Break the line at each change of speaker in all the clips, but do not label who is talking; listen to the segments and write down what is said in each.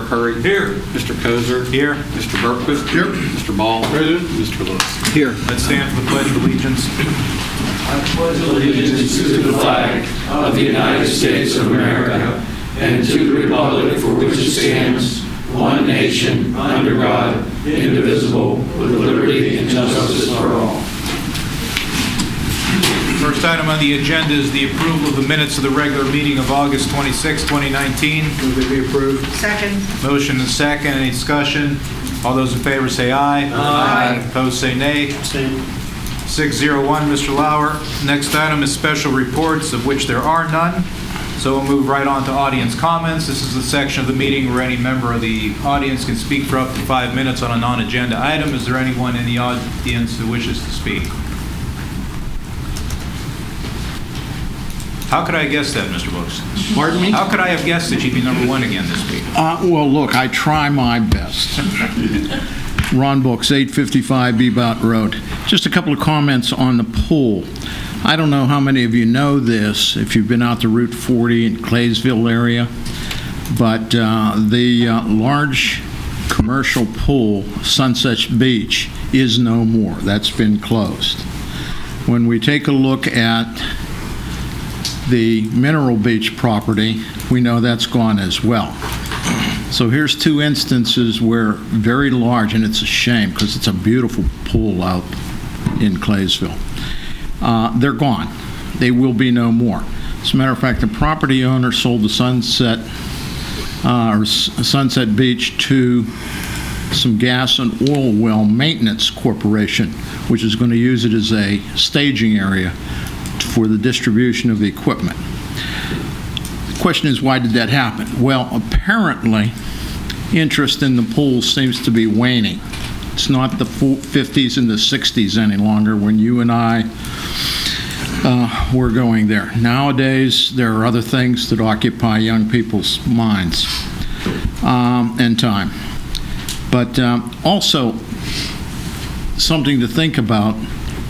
Curry. Here. Mr. Kozer. Here. Mr. Berquist. Here. Mr. Ball. Present. Mr. Lewis.
Here.
Let's stand for the Pledge of Allegiance.
I pledge allegiance to the flag of the United States of America and to the republic for which it stands, one nation, under God, indivisible, with liberty and justice for all.
First item on the agenda is the approval of the minutes of the regular meeting of August 26, 2019.
Move that be approved.
Second.
Motion and second. Any discussion? All those in favor say aye.
Aye.
Opposed say nay.
Abstain.
601, Mr. Lauer. Next item is special reports, of which there are none. So we'll move right on to audience comments. This is the section of the meeting where any member of the audience can speak for up to 5 minutes on a non-agenda item. Is there anyone in the audience who wishes to speak? How could I have guessed that, Mr. Brooks?
Pardon me?
How could I have guessed that you'd be number one again this week?
Well, look, I try my best. Ron Books, 855 Bebout Road. Just a couple of comments on the pool. I don't know how many of you know this, if you've been out to Route 40 in Claysville area, but the large commercial pool, Sunset Beach, is no more. That's been closed. When we take a look at the Mineral Beach property, we know that's gone as well. So here's two instances where very large, and it's a shame because it's a beautiful pool out in Claysville. They're gone. They will be no more. As a matter of fact, the property owner sold the Sunset Beach to some gas and oil well maintenance corporation, which is going to use it as a staging area for the distribution of the equipment. The question is, why did that happen? Well, apparently, interest in the pool seems to be waning. It's not the 50s and the 60s any longer when you and I were going there. Nowadays, there are other things that occupy young people's minds and time. But also, something to think about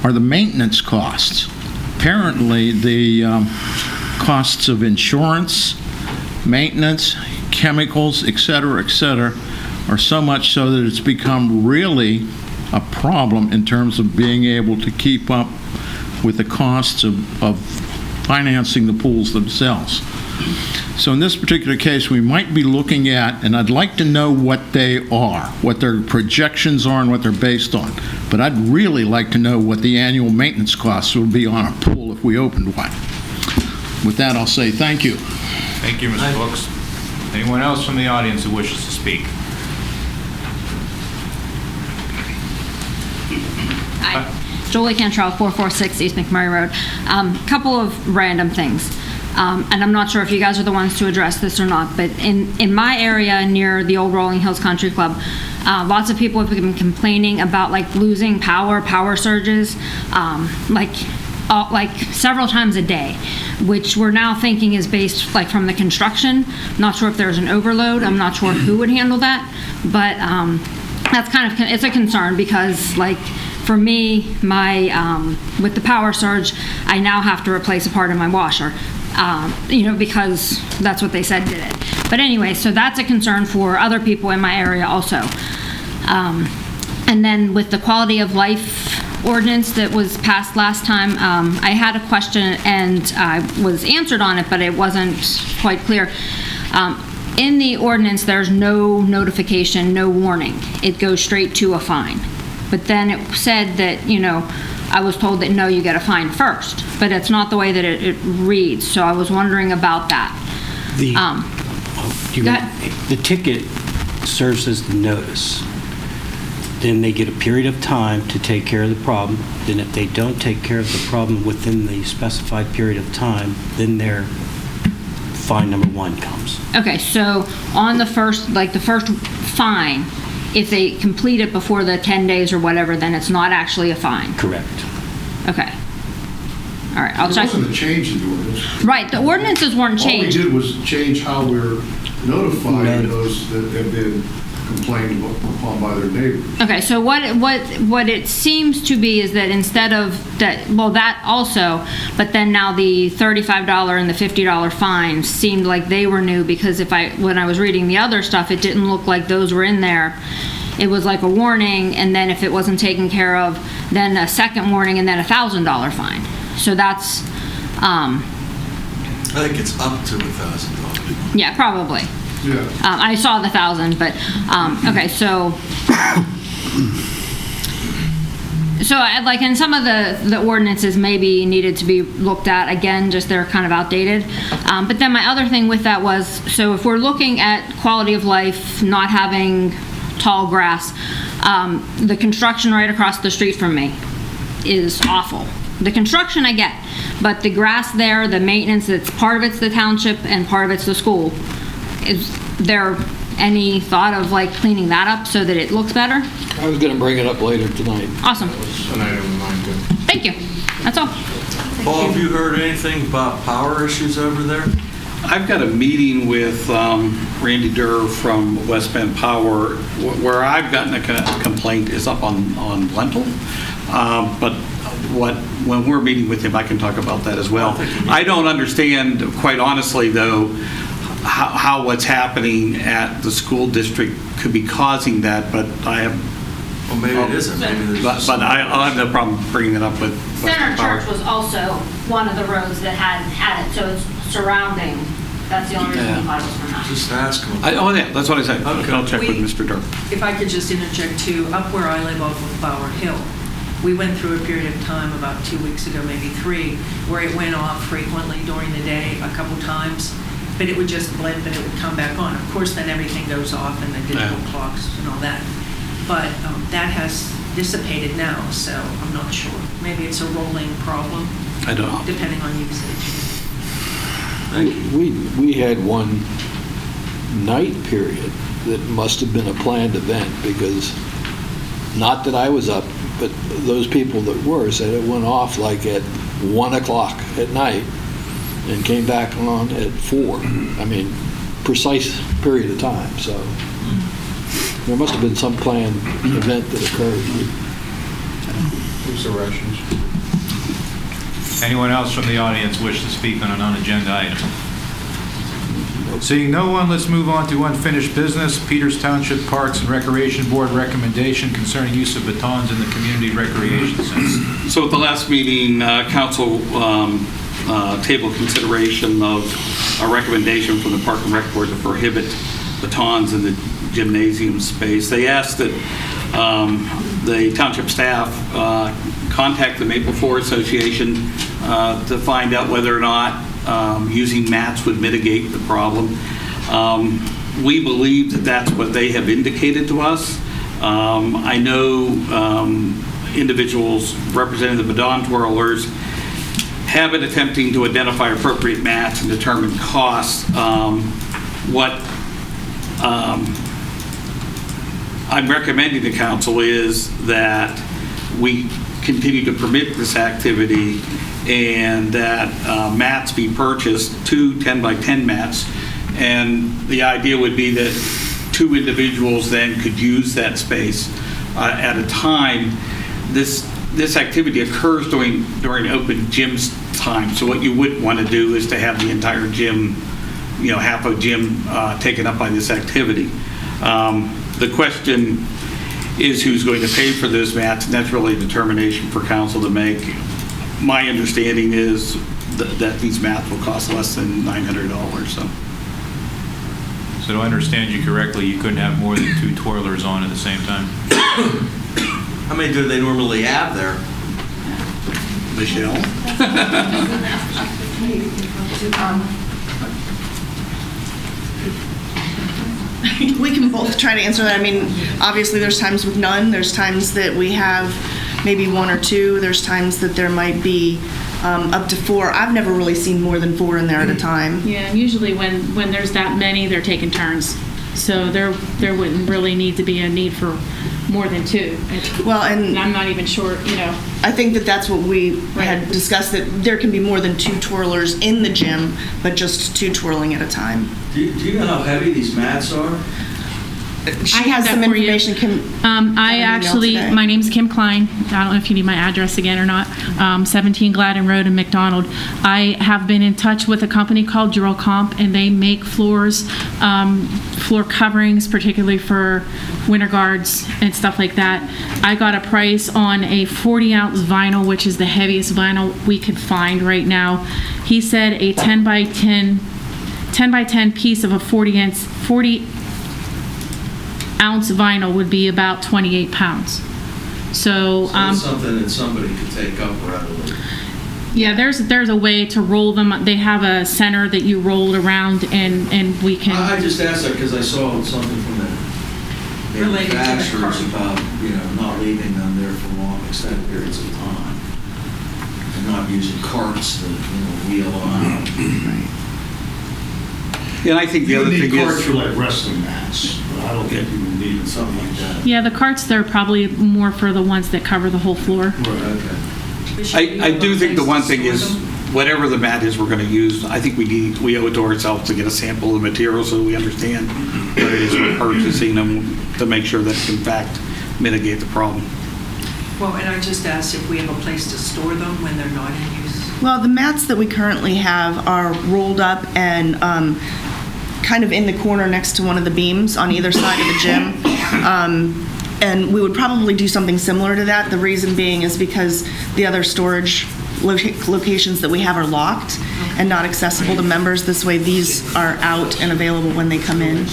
are the maintenance costs. Apparently, the costs of insurance, maintenance, chemicals, et cetera, are so much so that it's become really a problem in terms of being able to keep up with the costs of financing the pools themselves. So in this particular case, we might be looking at, and I'd like to know what they are, what their projections are and what they're based on. But I'd really like to know what the annual maintenance costs would be on a pool if we opened one. With that, I'll say thank you.
Thank you, Mr. Brooks. Anyone else from the audience who wishes to speak?
Hi. Jolie Cantrell, 446 East McMurray Road. Couple of random things. And I'm not sure if you guys are the ones to address this or not, but in my area near the old Rolling Hills Country Club, lots of people have been complaining about like losing power surges, like several times a day, which we're now thinking is based like from the construction. Not sure if there's an overload. I'm not sure who would handle that, but that's kind of, it's a concern because like for me, my with the power surge, I now have to replace a part of my washer. Because that's what they said did it. But anyway, so that's a concern for other people in my area also. And then with the quality of life ordinance that was passed last time, I had a question and I was answered on it, but it wasn't quite clear. In the ordinance, there's no notification, no warning. It goes straight to a fine. But then it said that, I was told that no, you get a fine first, but it's not the way that it reads. So I was wondering about that.
The ticket serves as the notice. Then they get a period of time to take care of the problem. Then if they don't take care of the problem within the specified period of time, then their fine number one comes.
Okay, so on the first fine, if they complete it before the 10 days or whatever, then it's not actually a fine.
Correct.
Okay. All right, I'll check.
There wasn't a change in the ordinance.
Right, the ordinances weren't changed.
All we did was change how we're notifying those that have been
complained upon by their neighbors.
Okay, so what it seems to be is that instead of that, well, that also, but then now the $35 and the $50 fines seemed like they were new, because when I was reading the other stuff, it didn't look like those were in there. It was like a warning, and then if it wasn't taken care of, then a second warning, and then a $1,000 fine. So that's,
I think it's up to $1,000.
yeah, probably.
Yeah.
I saw the 1,000, but, okay, so and some of the ordinances maybe needed to be looked at again, just they're kind of outdated. But then my other thing with that was, so if we're looking at quality of life, not having tall grass, the construction right across the street from me is awful. The construction I get, but the grass there, the maintenance, part of it's the township and part of it's the school. Is there any thought of like cleaning that up so that it looks better?
I was going to bring it up later tonight.
Awesome.
An item of mine, too.
Thank you. That's all.
Paul, have you heard anything about power issues over there?
I've got a meeting with Randy Durr from West Bend Power. Where I've gotten a complaint is up on Lentil. But when we're meeting with him, I can talk about that as well. I don't understand, quite honestly, though, how what's happening at the school district could be causing that, but I have...
Well, maybe it isn't. Maybe there's
but I'll have no problem bringing it up with
Center
Power.
Church was also one of the roads that had it, so it's surrounding. That's the only reason I thought it was for now.
just ask them.
Yeah, that's what I said.
Okay.
I'll check with
We-
Mr. Durr.
If I could just interject too, up where I live off of Bower Hill, we went through a period of time about 2 weeks ago, maybe 3, where it went off frequently during the day, a couple times, but it would just blip and it would come back on. Of course, then everything goes off and the digital clocks and all that. But that has dissipated now, so I'm not sure. Maybe it's a rolling problem,
I don't know.
depending on usage.
We had one night period that must have been a planned event, because not that I was up, but those people that were said it went off like at 1 o'clock at night and came back on at 4. I mean, precise period of time. So there must have been some planned event that occurred.
Who's the Russians?
Anyone else from the audience wish to speak on a non-agenda item? Seeing no one, let's move on to unfinished business. Peters Township Parks and Recreation Board recommendation concerning use of batons in the community recreation center.
So at the last meeting, council tabled consideration of a recommendation from the Park and Rec Board to prohibit batons in the gymnasium space. They asked that the township staff contact the Maple Floor Association to find out whether or not using mats would mitigate the problem. We believe that that's what they have indicated to us. I know individuals representing the baton twirlers have been attempting to identify appropriate mats and determine costs. What I'm recommending to council is that we continue to permit this activity, and that mats be purchased, 2 10-by-10 mats, and the idea would be that 2 individuals then could use that space at a time. This activity occurs during open gym time, so what you wouldn't want to do is to have the entire gym, half a gym taken up by this activity. The question is who's going to pay for those mats, and that's really a determination for council to make. My understanding is that these mats will cost less than $900.
So do I understand you correctly, you couldn't have more than 2 twirlers on at the same time?
How many do they normally have there?
Michelle?
We can both try to answer that. I mean, obviously there's times with none. There's times that we have maybe 1 or 2. There's times that there might be up to 4. I've never really seen more than 4 in there at a time.
Yeah, and usually when there's that many, they're taking turns. So there wouldn't really need to be a need for more than 2.
Well,
And I'm not even sure,
I think that that's what we had discussed, that there can be more than 2 twirlers in the gym, but just 2 twirling at a time.
Do you know how heavy these mats are?
She
I have
has some
that for you.
information.
I actually, my name's Kim Klein. I don't know if you need my address again or not. 17 Gladden Road in McDonald. I have been in touch with a company called Dural Comp, and they make floors, floor coverings, particularly for winter guards and stuff like that. I got a price on a 40-ounce vinyl, which is the heaviest vinyl we could find right now. He said a 10 by 10 piece of a 40-ounce vinyl would be about 28 pounds. So,
It's something that somebody could take up readily.
yeah, there's a way to roll them. They have a center that you roll around, and we can.
I just asked that because I saw something from the
Related to the
manufacturers
cart.
about, not leaving them there for long extended periods of time. And not using carts to, wheel on.
And I think the other thing
carts
is,
for like wrestling mats, but I don't think you would need
Something like that.
Yeah, the carts, they're probably more for the ones that cover the whole floor.
Okay.
But should we
I
have a
do think the
place
one
to
thing
store
is,
them?
whatever the mat is we're going to use, I think we owe it to ourselves to get a sample of the material so we understand what it is we're purchasing them, to make sure that in fact mitigate the problem.
Well, and I just asked if we have a place to store them when they're not in use.
Well, the mats that we currently have are rolled up and kind of in the corner next to one of the beams on either side of the gym. And we would probably do something similar to that. The reason being is because the other storage locations that we have are locked and not accessible to members. This way, these are out and available when they come in.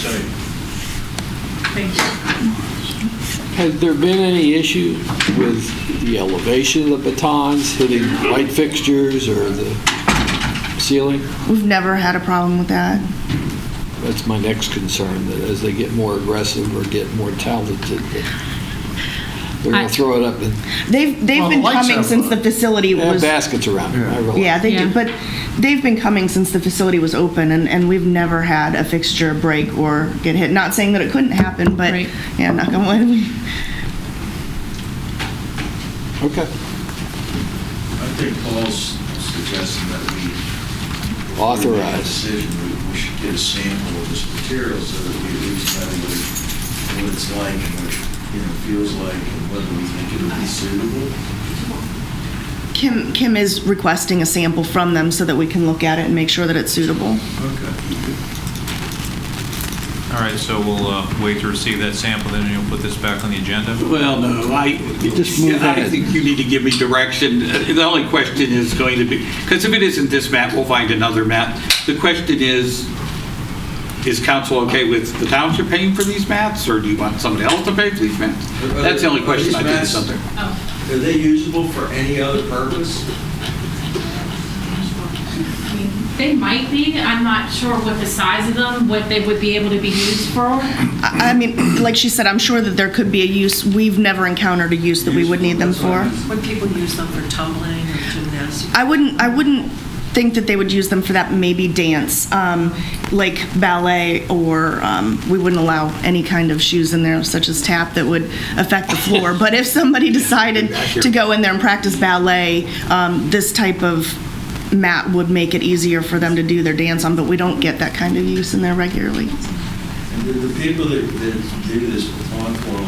Thank you.
Has there been any issue with the elevation of the batons hitting light fixtures or the ceiling?
We've never had a problem with that.
That's my next concern, that as they get more aggressive or get more talented, that they're going to throw it up and
They've been
lights
coming
have-
since the facility
they have
was.
baskets around them. I realize.
Yeah, they
Yeah.
do, but they've been coming since the facility was open, and we've never had a fixture break or get hit. Not saying that it couldn't happen, but,
Right.
yeah, knock on wood.
Okay.
I think Paul's suggesting that we
Authorize.
Make a decision, we should get a sample of this material so that we at least know what it's like and what it feels like and whether we think it would be suitable.
Kim is requesting a sample from them so that we can look at it and make sure that it's suitable.
Okay.
All right, so we'll wait to receive that sample, then you'll put this back on the agenda.
Well, no, I think you need to give me direction. The only question is going to be, because if it isn't this mat, we'll find another mat. The question is council okay with the township paying for these mats, or do you want somebody else to pay for these mats? That's the only question I think is something.
Are they usable for any other purpose?
They might be. I'm not sure what the size of them, what they would be able to be used for.
I mean, like she said, I'm sure that there could be a use. We've never encountered a use that we would need them for.
Would people use them for tumbling or gymnastics?
I wouldn't think that they would use them for that, maybe dance, like ballet, or we wouldn't allow any kind of shoes in there, such as tap, that would affect the floor. But if somebody decided to go in there and practice ballet, this type of mat would make it easier for them to do their dance on, but we don't get that kind of use in there regularly.
And the people that do this baton twirl,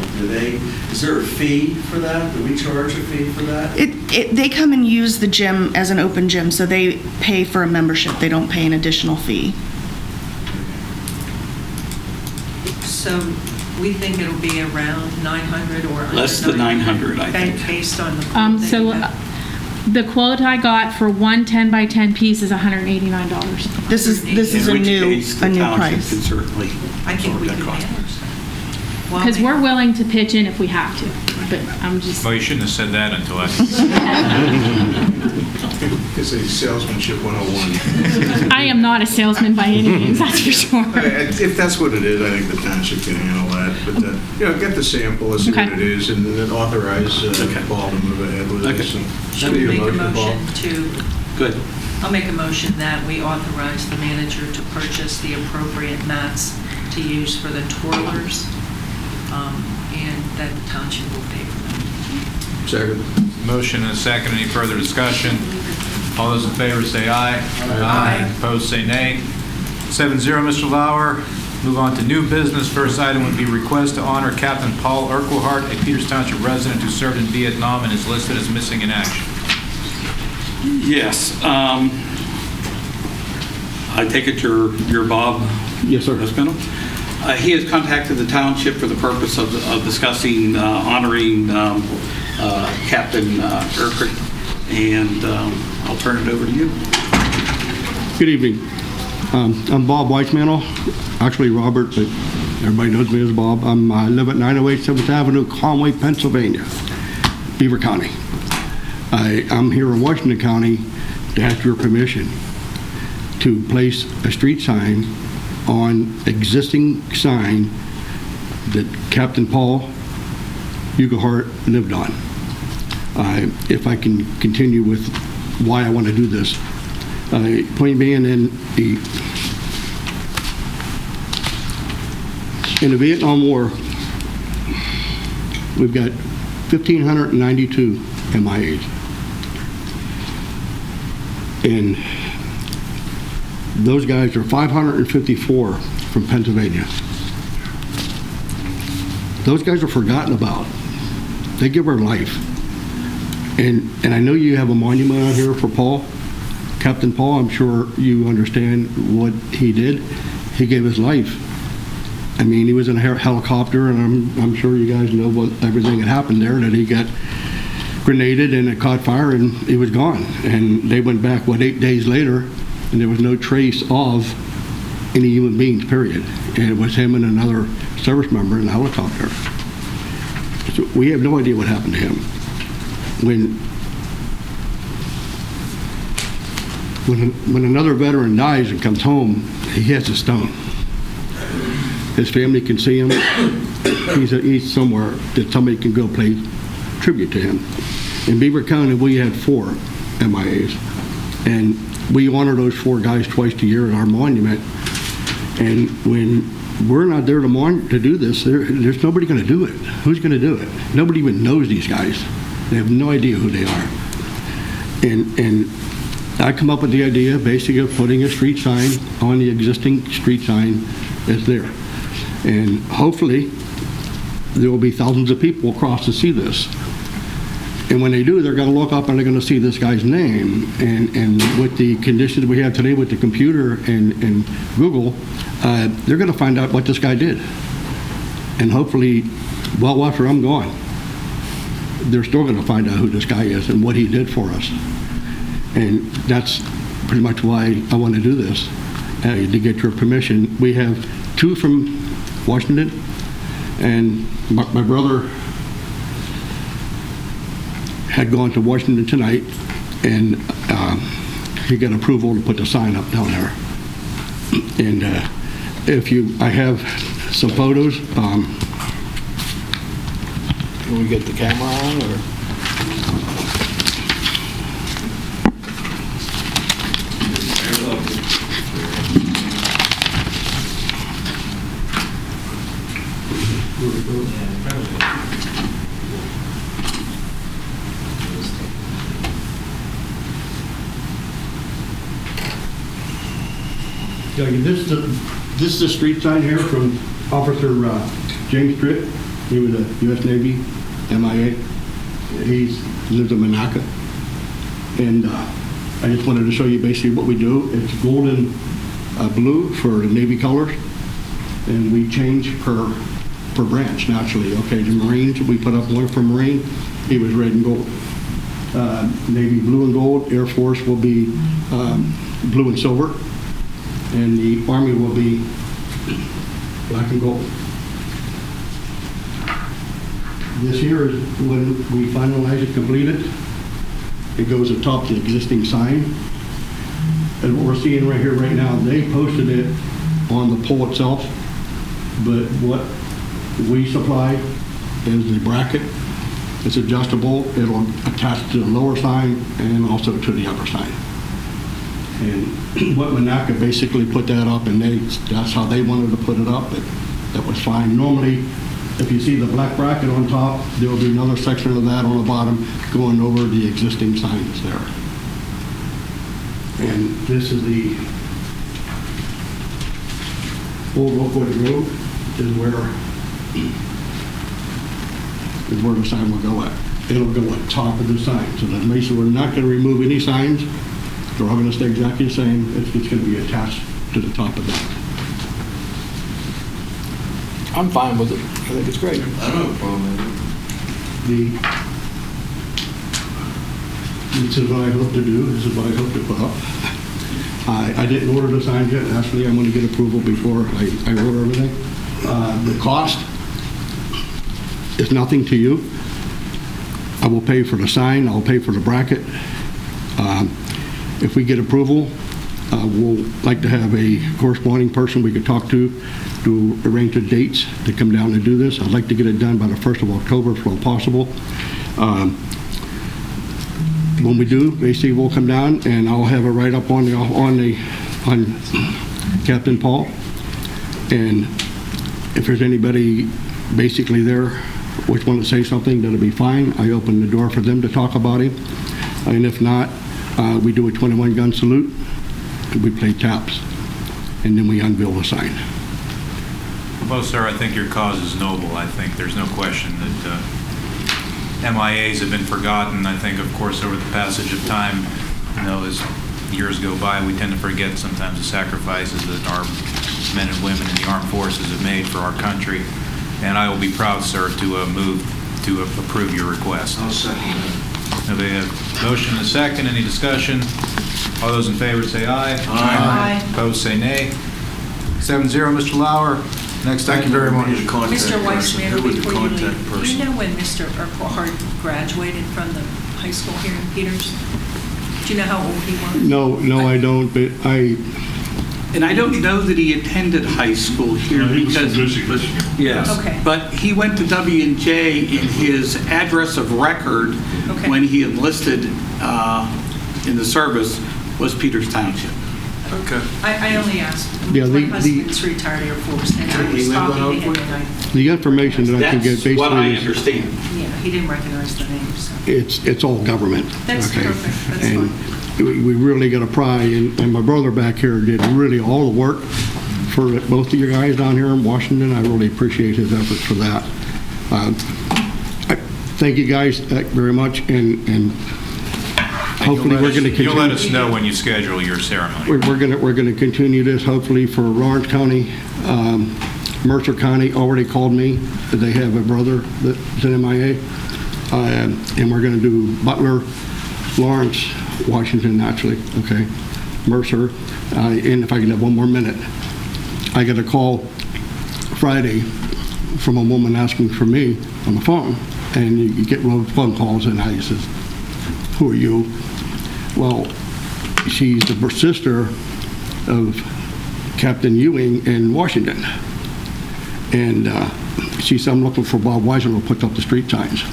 is there a fee for that? Do we charge a fee for that?
They come and use the gym as an open gym, so they pay for a membership. They don't pay an additional fee.
So we think it'll be around 900 or under
Less than 900, I think.
Based on the quote that
So
you have.
the quote I got for one 10 by 10 piece is $189.
This is
In
a
which
new
case, the township
price.
can certainly
I think we
absorb
can
that cost.
manage that. Well,
Because we're willing to pitch in if we have to, but I'm just,
Well, you shouldn't have said that until I...
It's a salesmanship 101.
I am not a salesman by any means, that's for sure.
If that's what it is, I think the township can handle that. But, get the sample, let's see
Okay.
what it is, and then authorize Paul to move ahead with it. So,
Should
do
we
your
make a
Paul.
motion to,
Good.
I'll make a motion that we authorize the manager to purchase the appropriate mats to use for the twirlers, and that the township will pay for them.
Second.
Motion and a second. Any further discussion? All those in favor say aye.
Aye.
Opposed, say nay. 7-0, Mr. Lauer. Move on to new business. First item would be request to honor Captain Paul Urquhart, a Peters Township resident who served in Vietnam and is listed as missing in action.
Yes. I take it you're Bob?
Yes, sir.
Espinel? He has contacted the township for the purpose of discussing honoring Captain Urquhart, and I'll turn it over to you.
Good evening. I'm Bob Weissmantel, actually Robert, but everybody knows me as Bob. I live at 908 7th Avenue, Conway, Pennsylvania, Beaver County. I'm here in Washington County to ask your permission to place a street sign on existing sign that Captain Paul Urquhart lived on. If I can continue with why I want to do this. Point being, in the Vietnam War, we've got 1,592 MIAs. And those guys are 554 from Pennsylvania. Those guys are forgotten about. They give their life. And I know you have a monument out here for Paul, Captain Paul. I'm sure you understand what he did. He gave his life. I mean, he was in a helicopter, and I'm sure you guys know what everything that happened there, that he got grenaded and it caught fire and he was gone. And they went back, 8 days later, and there was no trace of any human beings, period. And it was him and another service member in the helicopter. So we have no idea what happened to him. When another veteran dies and comes home, he has a stone. His family can see him. He's somewhere that somebody can go pay tribute to him. In Beaver County, we had 4 MIAs, and we honor those 4 guys twice a year at our monument. And when we're not there to do this, there's nobody going to do it. Who's going to do it? Nobody even knows these guys. They have no idea who they are. And I come up with the idea, basically, of putting a street sign on the existing street sign that's there. And hopefully, there will be thousands of people across to see this. And when they do, they're going to look up and they're going to see this guy's name. And with the conditions we have today with the computer and Google, they're going to find out what this guy did. And hopefully, well after I'm gone, they're still going to find out who this guy is and what he did for us. And that's pretty much why I want to do this, to get your permission. We have 2 from Washington, and my brother had gone to Washington tonight, and he got approval to put the sign up down there. And I have some photos.
Can we get the camera on, or?
This is a street sign here from Officer James Tritt. He was a U.S. Navy MIA. He lives in Monaca. And I just wanted to show you basically what we do. It's gold and blue for the Navy colors. And we change per branch, naturally. Okay, the Marines, we put up one for Marine. He was red and gold. Navy blue and gold. Air Force will be blue and silver. And the Army will be black and gold. This here is when we finalize it, complete it. It goes atop the existing sign. And what we're seeing right here, right now, they posted it on the pole itself, but what we supply is the bracket. It's adjustable. It'll attach to the lower sign and also to the upper sign. And what Monaca basically put that up, and that's how they wanted to put it up, but that was fine. Normally, if you see the black bracket on top, there will be another section of that on the bottom going over the existing sign that's there. And this is Old Oakwood Road is where the sign will go at. It'll go at top of the sign. So that makes it, we're not going to remove any signs. They're all going to stay exactly the same. It's just going to be attached to the top of that.
I'm fine with it. I think it's great.
I don't have a problem with it.
This is what I hope to do. This is what I hope to put up. I didn't order the signs yet. Actually, I'm going to get approval before I order everything. The cost is nothing to you. I will pay for the sign. I'll pay for the bracket. If we get approval, we'll like to have a corresponding person we could talk to arrange the dates to come down and do this. I'd like to get it done by the 1st of October if all possible. When we do, AC will come down and I'll have it right up on Captain Paul. And if there's anybody basically there which want to say something, that'll be fine. I open the door for them to talk about him. And if not, we do a 21-gun salute, and we play taps, and then we unveil the sign.
Well, sir, I think your cause is noble. I think there's no question that MIAs have been forgotten. I think, of course, over the passage of time, as years go by, we tend to forget sometimes the sacrifices that our men and women in the armed forces have made for our country. And I will be proud, sir, to move to approve your request.
I'll second that.
Now, we have motion and a second. Any discussion? All those in favor say aye.
Aye.
Opposed say nay. 7-0, Mr. Lauer. Next
Thank you
item.
very much.
Mr. Weissman,
Who was the
before you
contact
leave, do
person?
you know when Mr. Urquhart graduated from the high school here in Peters? Do you know how old he was?
No, I don't, but
And I don't know that he attended high school here because... Yes.
Okay.
But he went to W&J in his address of record
Okay.
when he enlisted in the service was Peters Township.
Okay.
I only asked.
Yeah,
My
the-
husband's retired Air Force, and I
He
was
lived on
talking to him,
Oakwood?
and
the information that I can get
That's what I
basically is,
understand.
yeah, he didn't recognize the name, so.
it's all government.
That's
okay?
perfect. That's
And
fine.
we really got to pry, and my brother back here did really all the work for both of you guys down here in Washington. I really appreciate his efforts for that. Thank you guys very much, and hopefully we're going to continue.
You'll let us know when you schedule your ceremony.
We're going to continue this hopefully for Lawrence County. Mercer County already called me that they have a brother that's an MIA, and we're going to do Butler, Lawrence, Washington actually. Okay, Mercer, and if I can have one more minute, I got a call Friday from a woman asking for me on the phone, and you get phone calls, and I says, "Who are you?" Well, she's the sister of Captain Ewing in Washington. And she said, "I'm looking for Bob Weiser to put up the street signs."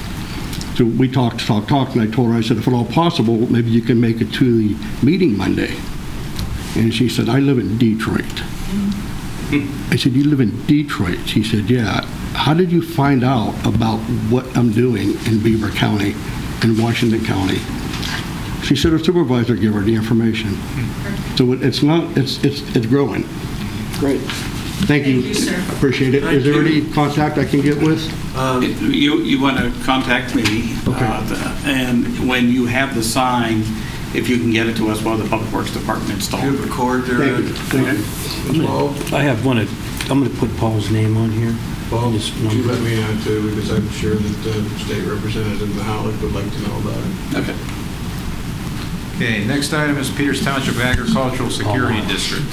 So we talked, and I told her, I said, "If at all possible, maybe you can make it to the meeting Monday." And she said, "I live in Detroit." I said, "You live in Detroit?" She said, "Yeah." "How did you find out about what I'm doing in Beaver County and Washington County?" She said her supervisor gave her the information. So it's growing.
Great.
Thank you.
Thank you, sir.
Appreciate it. Is there any contact I can get with?
You want to contact me.
Okay.
And when you have the sign, if you can get it to us while the Public Works Department installs
Do you
it.
have a cord there?
Thank you.
Paul,
I have one, I'm going to put Paul's name on here.
Paul,
His
would you
number.
let me know too, because I'm sure that the state representative of Howard would like to know about it.
Okay.
Okay, next item is Peters Township Agricultural Security District.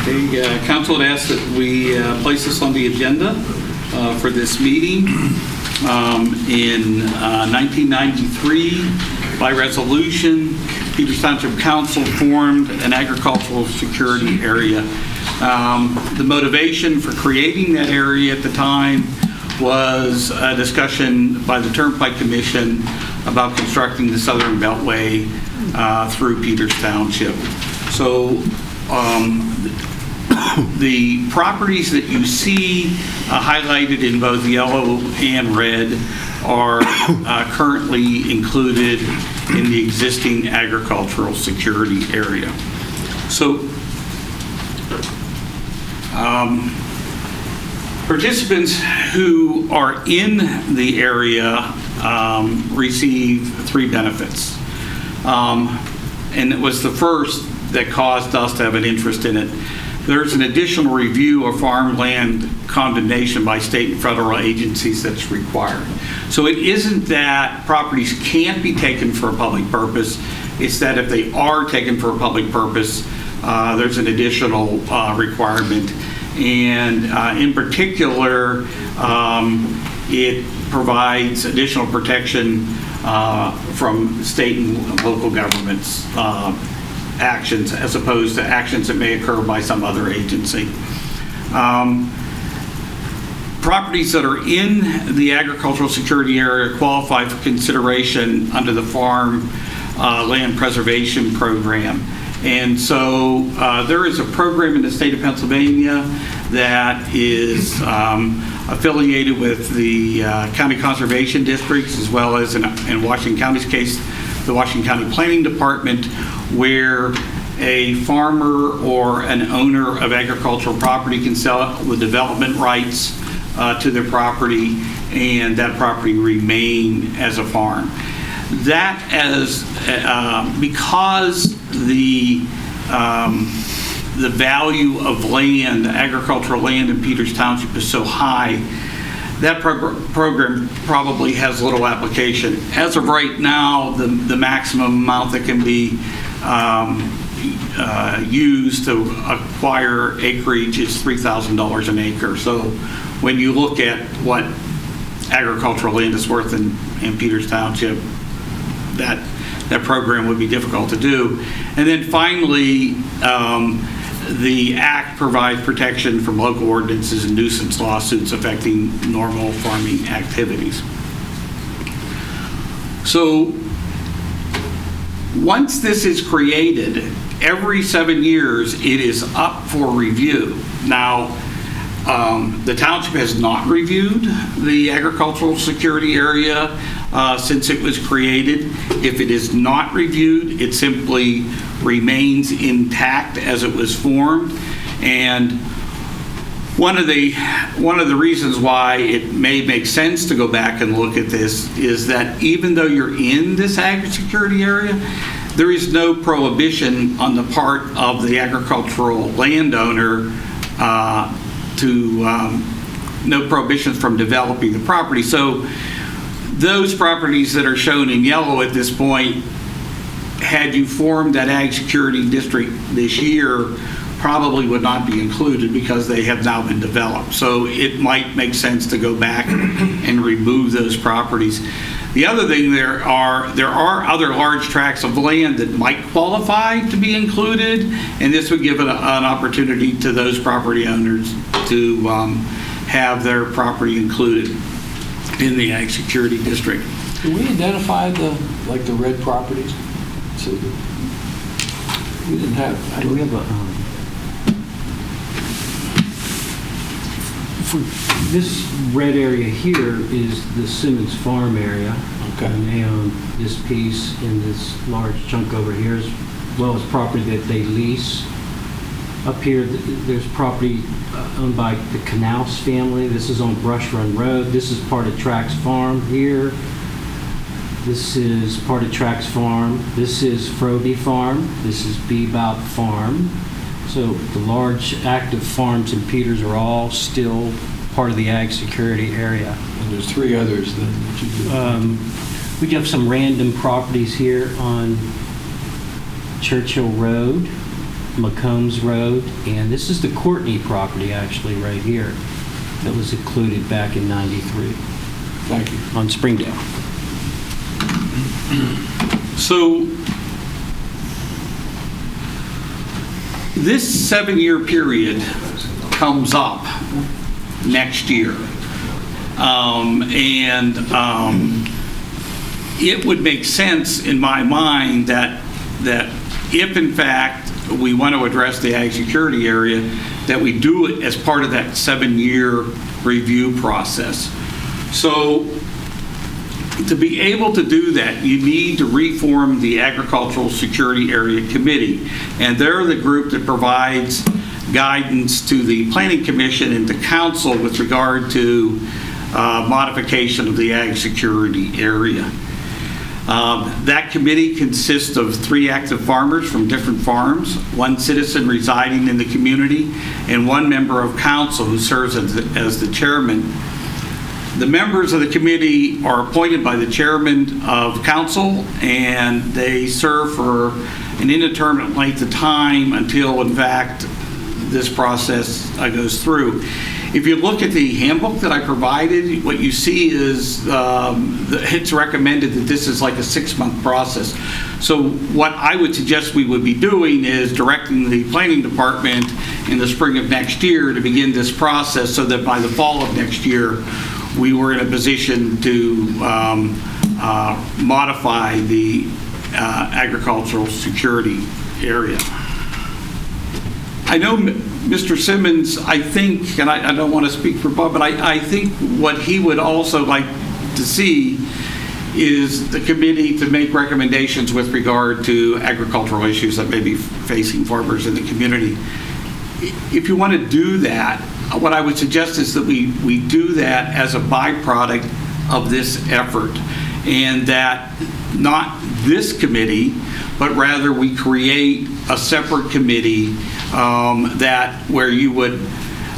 The council had asked that we place this on the agenda for this meeting. In 1993, by resolution, Peters Township Council formed an agricultural security area. The motivation for creating that area at the time was a discussion by the Turnpike Commission about constructing the Southern Beltway through Peters Township. So the properties that you see highlighted in both yellow and red are currently included in the existing agricultural security area. So Participants who are in the area receive 3 benefits. And it was the first that caused us to have an interest in it. There's an additional review of farmland condemnation by state and federal agencies that's required. So it isn't that properties can't be taken for a public purpose, it's that if they are taken for a public purpose, there's an additional requirement. And in particular, it provides additional protection from state and local governments actions as opposed to actions that may occur by some other agency. Properties that are in the agricultural security area qualify for consideration under the Farm Land Preservation Program. And so there is a program in the state of Pennsylvania that is affiliated with the county conservation districts, as well as in Washington County's case, the Washington County Planning Department, where a farmer or an owner of agricultural property can sell the development rights to their property, and that property remain as a farm. That as because the value of land, agricultural land in Peters Township is so high, that program probably has little application. As of right now, the maximum amount that can be used to acquire acreage is $3,000 an acre. So when you look at what agricultural land is worth in Peters Township, that program would be difficult to do. And then finally, the Act provides protection from local ordinances and nuisance lawsuits affecting normal farming activities. So once this is created, every 7 years it is up for review. Now, the township has not reviewed the agricultural security area since it was created. If it is not reviewed, it simply remains intact as it was formed. And one of the reasons why it may make sense to go back and look at this is that even though you're in this ag security area, there is no prohibition on the part of the agricultural landowner no prohibitions from developing the property. So those properties that are shown in yellow at this point, had you formed that ag security district this year, probably would not be included because they have now been developed. So it might make sense to go back and remove those properties. The other thing, there are other large tracts of land that might qualify to be included, and this would give an opportunity to those property owners to have their property included in the ag security district.
Can we identify the red properties? So we didn't have.
Do we have for this red area here is the Simmons Farm area.
Okay.
And they own this piece and this large chunk over here, as well as property that they lease. Up here, there's property owned by the Knaus family. This is on Brush Run Road. This is part of Trax Farm here. This is part of Trax Farm. This is Frobe Farm. This is Bebout Farm. So the large active farms in Peters are all still part of the ag security area.
And there's 3 others then that you do.
We have some random properties here on Churchill Road, McCombs Road, and this is the Courtney property actually right here that was included back in '93.
Thank you.
On Springdale.
So this 7-year period comes up next year. It would make sense in my mind that if in fact we want to address the ag security area, that we do it as part of that 7-year review process. So to be able to do that, you need to reform the Agricultural Security Area Committee. And they're the group that provides guidance to the Planning Commission and to council with regard to modification of the ag security area. That committee consists of 3 active farmers from different farms, 1 citizen residing in the community, and 1 member of council who serves as the chairman. The members of the committee are appointed by the chairman of council, and they serve for an indeterminate length of time until, in fact, this process goes through. If you look at the handbook that I provided, what you see is it's recommended that this is like a 6-month process. So what I would suggest we would be doing is directing the planning department in the spring of next year to begin this process so that by the fall of next year, we were in a position to modify the agricultural security area. I know Mr. Simmons, I think, and I don't want to speak for Bob, but I think what he would also like to see is the committee to make recommendations with regard to agricultural issues that may be facing farmers in the community. If you want to do that, what I would suggest is that we do that as a byproduct of this effort, and that not this committee, but rather we create a separate committee where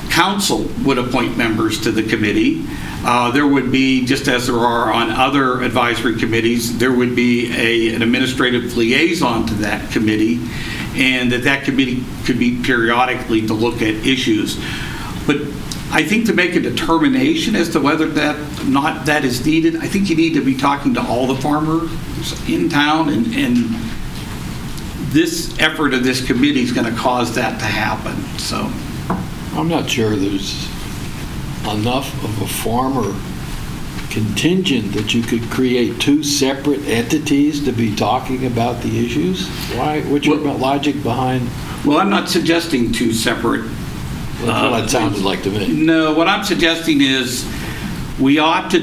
council would appoint members to the committee. There would be, just as there are on other advisory committees, there would be an administrative liaison to that committee, and that committee could be periodically to look at issues. But I think to make a determination as to whether that is needed, I think you need to be talking to all the farmers in town, and this effort of this committee is going to cause that to happen. So
I'm not sure there's enough of a farmer contingent that you could create 2 separate entities to be talking about the issues. Why? What's your logic behind?
Well, I'm not suggesting 2 separate.
That's what it sounded like to me.
No, what I'm suggesting is we ought to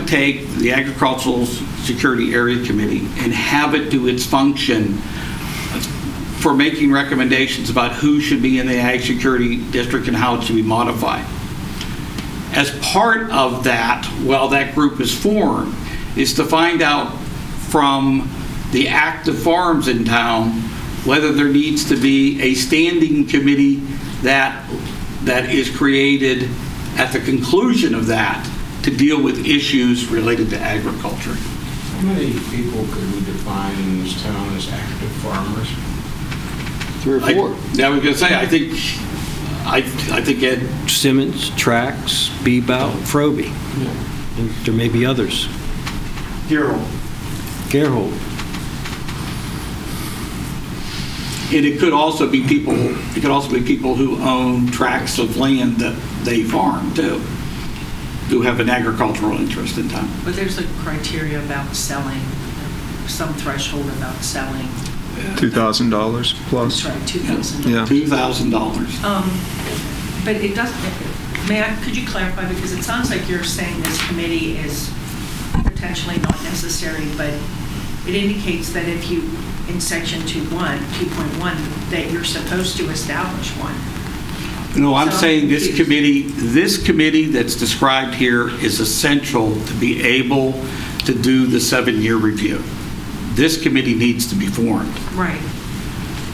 take the Agricultural Security Area Committee and have it do its function for making recommendations about who should be in the Ag Security District and how it should be modified. As part of that, while that group is formed, is to find out from the active farms in town whether there needs to be a standing committee that is created at the conclusion of that to deal with issues related to agriculture.
How many people could we define in this town as active farmers?
3 or 4.
I was going to say, I think Ed
Simmons, Trax, Bebout, Frobe. And there may be others. Gerhold.
And it could also be people who own tracts of land that they farm too, who have an agricultural interest in town.
But there's a criteria about selling, some threshold about selling.
$2,000 plus.
That's right, $2,000.
Yeah.
$2,000.
But it doesn't, could you clarify, because it sounds like you're saying this committee is potentially not necessary, but it indicates that if you, in section 2.1, that you're supposed to establish one.
No, I'm saying this committee that's described here is essential to be able to do the 7-year review. This committee needs to be formed.
Right.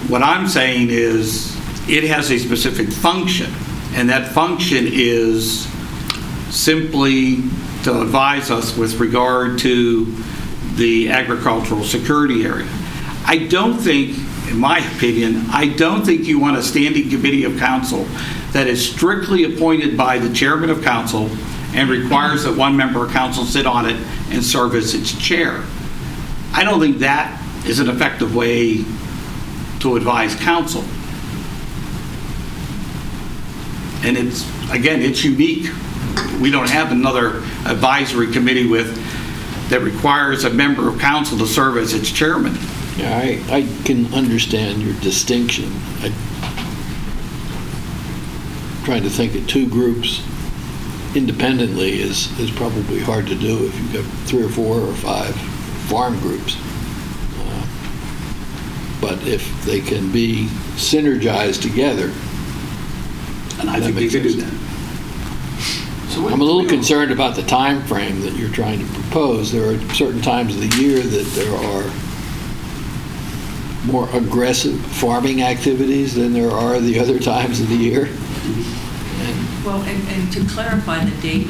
What I'm saying is it has a specific function, and that function is simply to advise us with regard to the agricultural security area. I don't think, in my opinion, you want a standing committee of council that is strictly appointed by the chairman of council and requires that 1 member of council sit on it and serve as its chair. I don't think that is an effective way to advise council. And it's unique. We don't have another advisory committee that requires a member of council to serve as its chairman.
Yeah, I can understand your distinction. I'm trying to think of 2 groups independently is probably hard to do if you've got 3 or 4 or 5 farm groups. but if they can be synergized together,
And I think we could do that.
I'm a little concerned about the time frame that you're trying to propose. There are certain times of the year that there are more aggressive farming activities than there are the other times of the year.
Well, and to clarify the date,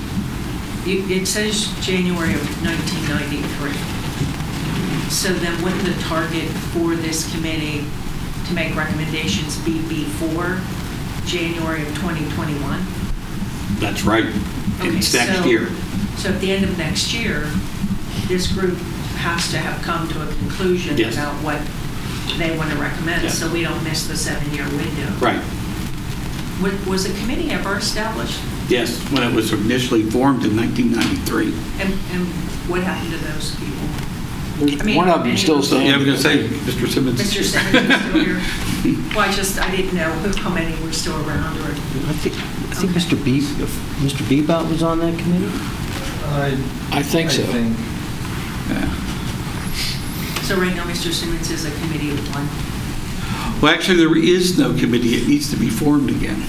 it says January of 1993. So then wouldn't the target for this committee to make recommendations be before January of 2021?
That's right. It's next year.
So at the end of next year, this group has to have come to a conclusion
Yes.
about what they want to recommend,
Yes.
so we don't miss the 7-year window.
Right.
Was a committee ever established?
Yes, when it was initially formed in 1993.
And what happened to those people?
One of them still standing.
Yeah, I'm going to say, Mr. Simmons.
Mr. Simmons is still here? Well, I didn't know how many were still around, or...
I think Mr. Bebout was on that committee?
I think so.
So right now, Mr. Simmons is a committee of one.
Well, actually, there is no committee. It needs to be formed again.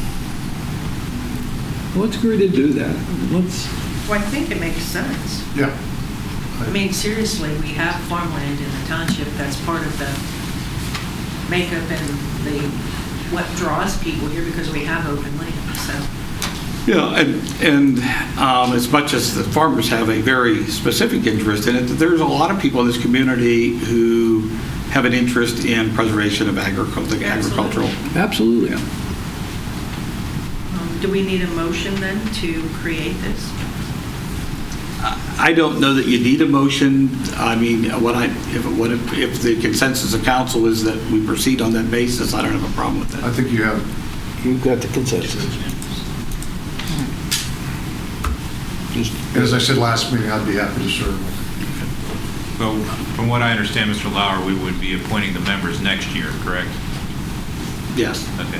Let's agree to do that.
Well, I think it makes sense.
Yeah.
I mean, seriously, we have farmland in the township. That's part of the makeup and what draws people here, because we have open land, so.
Yeah, and as much as the farmers have a very specific interest in it, there's a lot of people in this community who have an interest in preservation of agricultural.
Absolutely.
Do we need a motion then to create this?
I don't know that you need a motion. I mean, if the consensus of council is that we proceed on that basis, I don't have a problem with that.
I think you have.
You've got the consensus.
As I said last meeting, I'd be happy to serve.
So from what I understand, Mr. Lauer, we would be appointing the members next year, correct?
Yes.
Okay.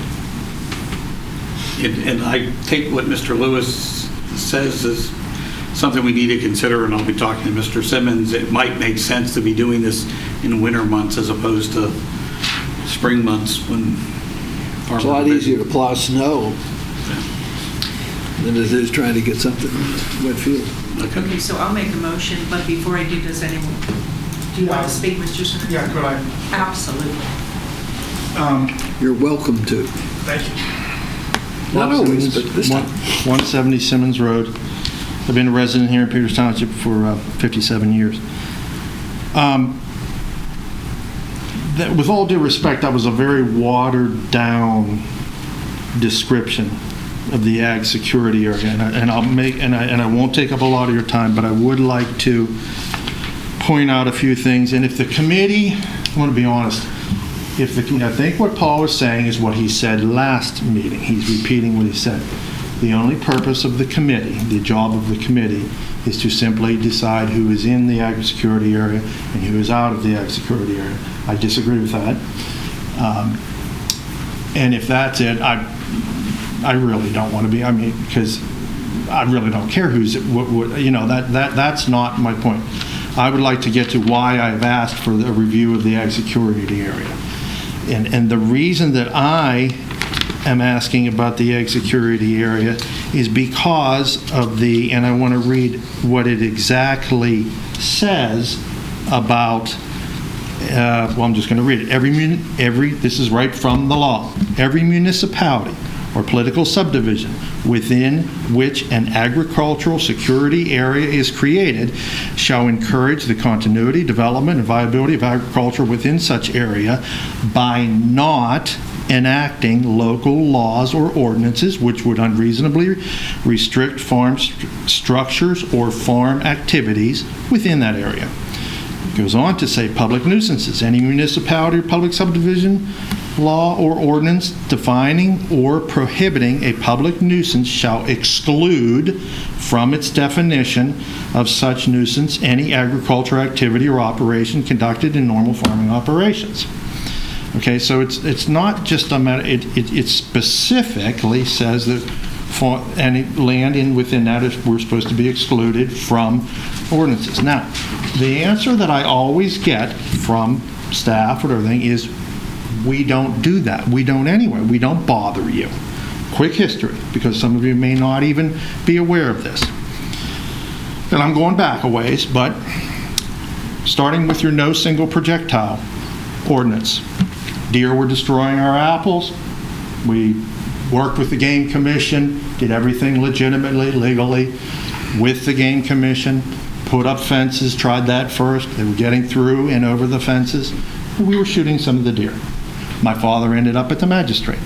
And I think what Mr. Lewis says is something we need to consider, and I'll be talking to Mr. Simmons. It might make sense to be doing this in winter months as opposed to spring months when
It's a lot easier to plow snow than it is trying to get something wet field.
Okay, so I'll make a motion, but before I do, do you want to speak, Mr. Simmons?
Yeah, could I?
Absolutely.
You're welcome to.
Thank you.
Not always, but this time.
170 Simmons Road. I've been a resident here in Peters Township for 57 years. With all due respect, that was a very watered down description of the ag security area, and I won't take up a lot of your time, but I would like to point out a few things. And if the committee, I want to be honest, I think what Paul was saying is what he said last meeting. He's repeating what he said. The only purpose of the committee, the job of the committee, is to simply decide who is in the ag security area and who is out of the ag security area. I disagree with that. And if that's it, I really don't want to be, because I really don't care who's, that's not my point. I would like to get to why I've asked for a review of the ag security area. And the reason that I am asking about the ag security area is because of and I want to read what it exactly says about, I'm just going to read it. This is right from the law. Every municipality or political subdivision within which an agricultural security area is created shall encourage the continuity, development, and viability of agriculture within such area by not enacting local laws or ordinances which would unreasonably restrict farm structures or farm activities within that area. It goes on to say public nuisances. Any municipality or public subdivision law or ordinance defining or prohibiting a public nuisance shall exclude from its definition of such nuisance any agricultural activity or operation conducted in normal farming operations. Okay, so it's not just a matter, it specifically says that any land within that we're supposed to be excluded from ordinances. Now, the answer that I always get from staff or everything is, We don't do that. We don't anyway. We don't bother you. Quick history, because some of you may not even be aware of this. And I'm going back a ways, but starting with your no single projectile ordinance. Deer were destroying our apples. We worked with the Game Commission, did everything legitimately, legally with the Game Commission, put up fences, tried that first. They were getting through and over the fences. We were shooting some of the deer. My father ended up at the magistrate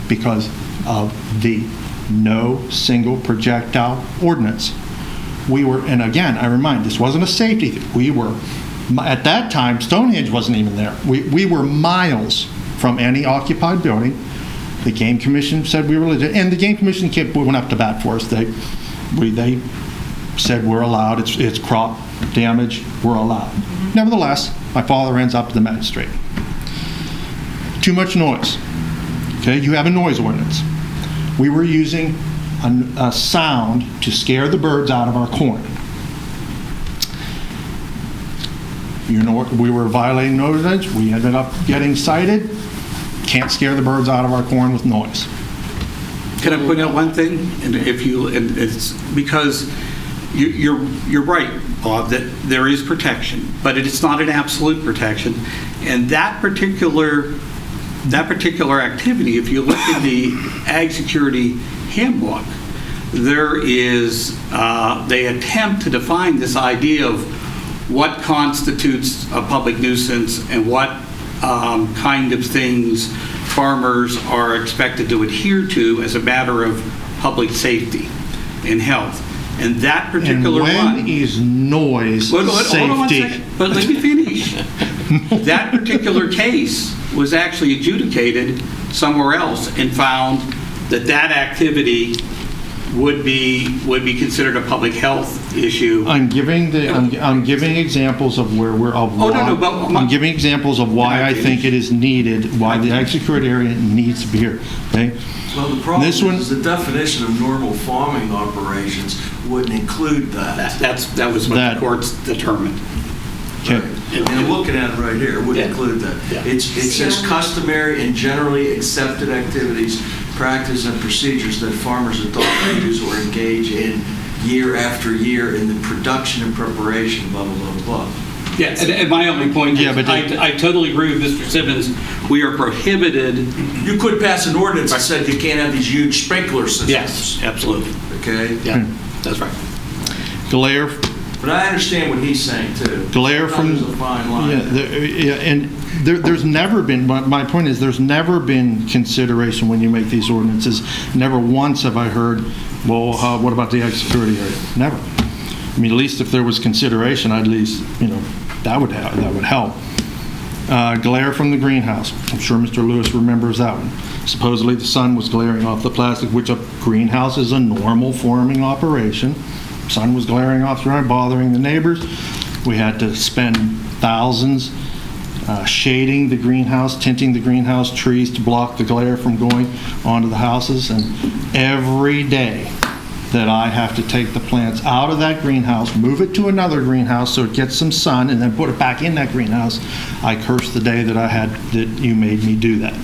because of the no single projectile ordinance. We were, and again, I remind, this wasn't a safety thing. We were, at that time, Stonehenge wasn't even there. We were miles from any occupied building. The Game Commission said we were legit, and the Game Commission went up to bat for us. They said we're allowed, it's crop damage, we're allowed. Nevertheless, my father ends up at the magistrate. Too much noise. Okay, you have a noise ordinance. We were using a sound to scare the birds out of our corn. We were violating noise ordinance. We ended up getting cited. Can't scare the birds out of our corn with noise.
Can I point out one thing? And it's because you're right, Bob, that there is protection, but it's not an absolute protection. And that particular activity, if you look in the Ag Security Handbook, there is they attempt to define this idea of what constitutes a public nuisance and what kind of things farmers are expected to adhere to as a matter of public safety and health. And that particular one...
when is noise
safety? Hold on one second, but let me finish. That particular case was actually adjudicated somewhere else and found that activity would be considered a public health issue.
I'm giving examples of where we're I'm giving examples of why I think it is needed, why the Ag Security area needs to be here. Okay.
Well, the problem is the definition of normal farming operations wouldn't include that.
That was what the courts determined.
Okay.
Right. And I'm looking at it right here. It wouldn't include that. Yeah. It says customary and generally accepted activities, practice, and procedures that farmers adopt, use, or engage in year after year in the production and preparation, blah, blah, blah, blah.
Yeah, and my only point is, I totally agree with Mr. Simmons. We are prohibited.
You could pass an ordinance that said you can't have these huge sprinkler systems.
Yes, absolutely.
Okay?
Yeah, that's right.
Glare.
But I understand what he's saying, too.
Glare from...
There's a fine line.
And there's never been, my point is, there's never been consideration when you make these ordinances. Never once have I heard, well, what about the Ag Security area? Never. I mean, at least if there was consideration, at least, that would help. Glare from the greenhouse. I'm sure Mr. Lewis remembers that one. Supposedly the sun was glaring off the plastic, which a greenhouse is a normal farming operation. Sun was glaring off through it, bothering the neighbors. We had to spend thousands shading the greenhouse, tinting the greenhouse trees to block the glare from going onto the houses. And every day that I have to take the plants out of that greenhouse, move it to another greenhouse so it gets some sun, and then put it back in that greenhouse, I curse the day that you made me do that.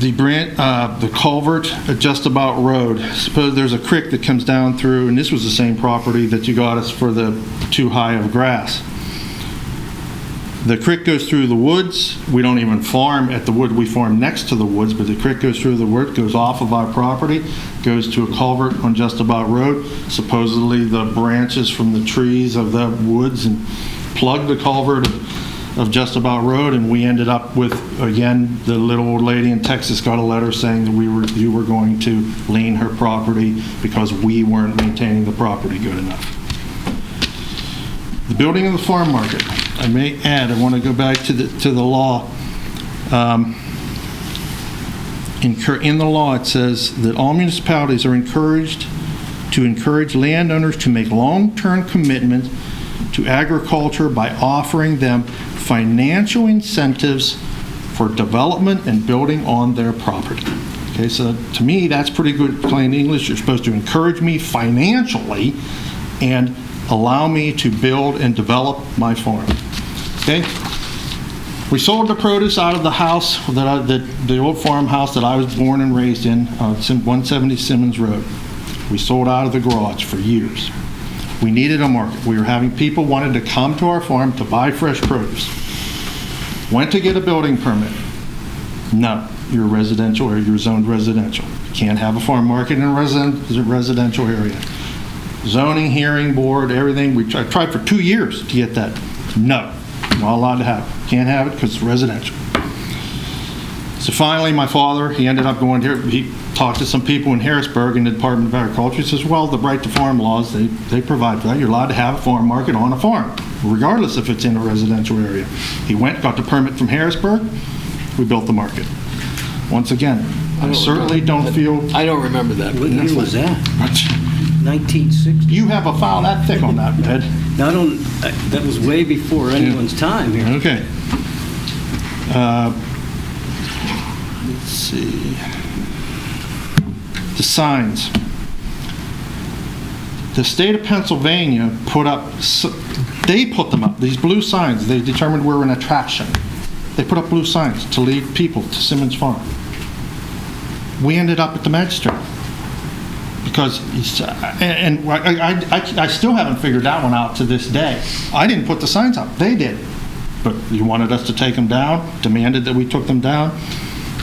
The culvert at Just About Road. Suppose there's a creek that comes down through, and this was the same property that you got us for the too high of grass. The creek goes through the woods. We don't even farm at the wood. We farm next to the woods, but the creek goes through the wood, goes off of our property, goes to a culvert on Just About Road. Supposedly the branches from the trees of the woods and plugged the culvert of Just About Road, and we ended up with, again, the little old lady in Texas got a letter saying that you were going to lien her property because we weren't maintaining the property good enough. The building of the farm market. I may add, I want to go back to the law. In the law, it says that all municipalities are encouraged to encourage landowners to make long-term commitments to agriculture by offering them financial incentives for development and building on their property. Okay, so to me, that's pretty good plain English. You're supposed to encourage me financially and allow me to build and develop my farm. Okay? We sold the produce out of the house, the old farmhouse that I was born and raised in, 170 Simmons Road. We sold out of the garage for years. We needed a market. We were having people wanted to come to our farm to buy fresh produce. Went to get a building permit. No, you're residential or you're zoned residential. You can't have a farm market in a residential area. Zoning, hearing board, everything. I tried for 2 years to get that. No, not allowed to have it. Can't have it because it's residential. So finally, my father, he ended up going here. He talked to some people in Harrisburg in the Department of Agriculture. He says, well, the right to farm laws, they provide for that. You're allowed to have a farm market on a farm, regardless if it's in a residential area. He went, got the permit from Harrisburg. We built the market. Once again, I certainly don't feel...
I don't remember that.
What year was that? 1960?
You have a file that thick on that, Ed.
I don't, that was way before anyone's time here.
Okay. Let's see. The signs. The state of Pennsylvania put them up, these blue signs. They determined we're an attraction. They put up blue signs to lead people to Simmons Farm. We ended up at the magistrate. Because, I still haven't figured that one out to this day. I didn't put the signs up, they did. But you wanted us to take them down, demanded that we took them down,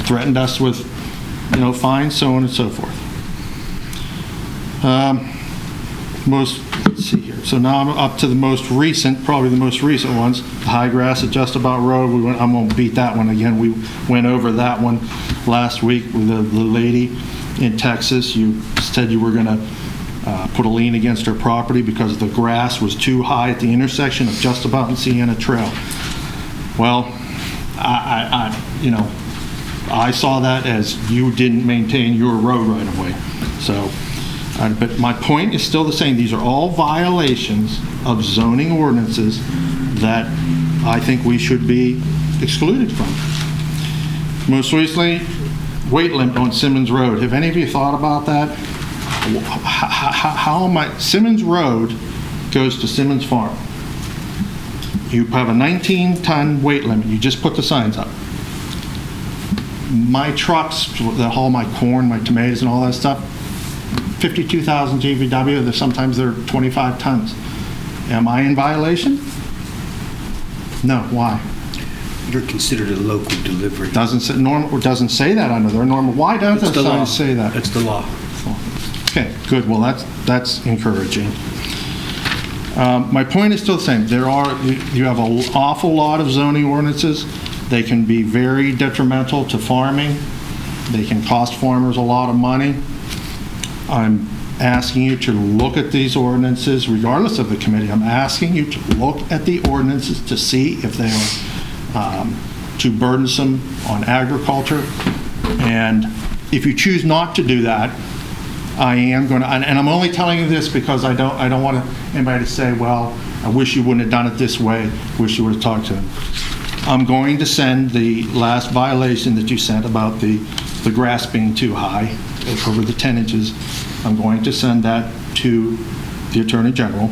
threatened us with, fines, so on and so forth. Let's see here. So now I'm up to the most recent, probably the most recent ones. The high grass at Just About Road. I'm going to beat that one again. We went over that one last week with the lady in Texas. You said you were going to put a lien against her property because the grass was too high at the intersection of Just About and Sienna Trail. Well, I saw that as you didn't maintain your road right of way. So, but my point is still the same. These are all violations of zoning ordinances that I think we should be excluded from. Most recently, weight limit on Simmons Road. Have any of you thought about that? How am I? Simmons Road goes to Simmons Farm. You have a 19-ton weight limit. You just put the signs up. My trucks that haul my corn, my tomatoes, and all that stuff, 52,000 GVW. Sometimes they're 25 tons. Am I in violation? No. Why?
You're considered a local delivery.
Doesn't say that under their normal. Why doesn't the sign say that?
That's the law.
Okay, good. Well, that's encouraging. My point is still the same. You have an awful lot of zoning ordinances. They can be very detrimental to farming. They can cost farmers a lot of money. I'm asking you to look at these ordinances, regardless of the committee. I'm asking you to look at the ordinances to see if they are too burdensome on agriculture. And if you choose not to do that, I am going to, and I'm only telling you this because I don't want anybody to say, well, I wish you wouldn't have done it this way, wish you would have talked to him. I'm going to send the last violation that you sent about the grass being too high, over the 10 inches. I'm going to send that to the Attorney General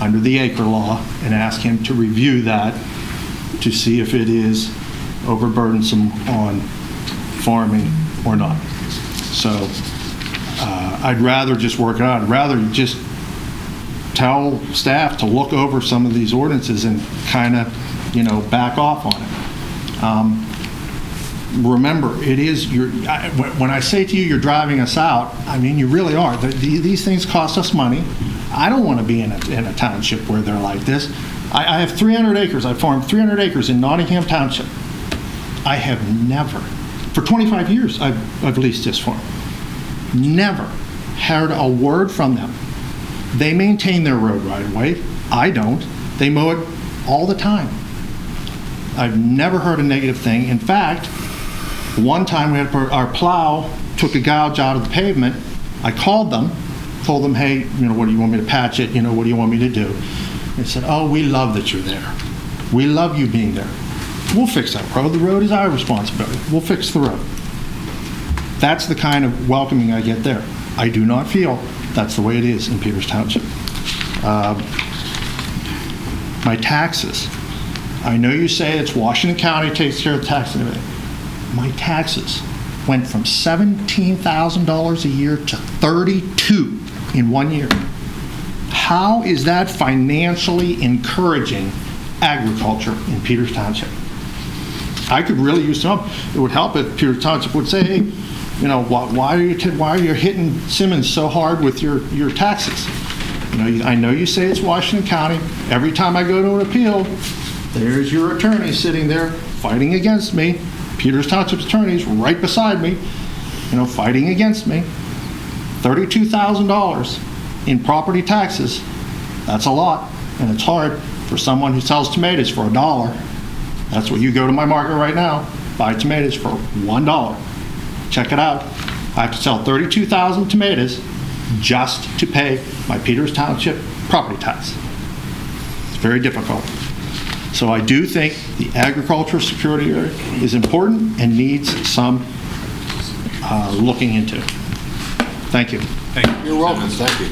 under the acre law and ask him to review that to see if it is overburdensome on farming or not. So I'd rather just work it out. I'd rather just tell staff to look over some of these ordinances and kind of, back off on it. Remember, it is when I say to you, you're driving us out, I mean, you really are. These things cost us money. I don't want to be in a township where they're like this. I have 300 acres. I farm 300 acres in Nottingham Township. I have never, for 25 years, I've leased this farm. Never heard a word from them. They maintain their road right away. I don't. They mow it all the time. I've never heard a negative thing. In fact, one time we had our plow took a gouge out of the pavement. I called them, told them, hey, what do you want me to patch it? What do you want me to do? They said, oh, we love that you're there. We love you being there. We'll fix that road. The road is our responsibility. We'll fix the road. That's the kind of welcoming I get there. I do not feel that's the way it is in Peters Township. My taxes. I know you say it's Washington County takes care of tax and everything. My taxes went from $17,000 a year to $32,000 in 1 year. How is that financially encouraging agriculture in Peters Township? I could really use some. It would help if Peters Township would say, hey, you know, why are you hitting Simmons so hard with your taxes? You know, I know you say it's Washington County. Every time I go to an appeal, there's your attorney sitting there fighting against me. Peters Township's attorney's right beside me, you know, fighting against me. $32,000 in property taxes, that's a lot, and it's hard for someone who sells tomatoes for $1. That's what you go to my market right now, buy tomatoes for $1. Check it out. I have to sell 32,000 tomatoes just to pay my Peters Township property tax. It's very difficult. So I do think the agricultural security area is important and needs some looking into. Thank you.
Thank you.
You're welcome. Thank you.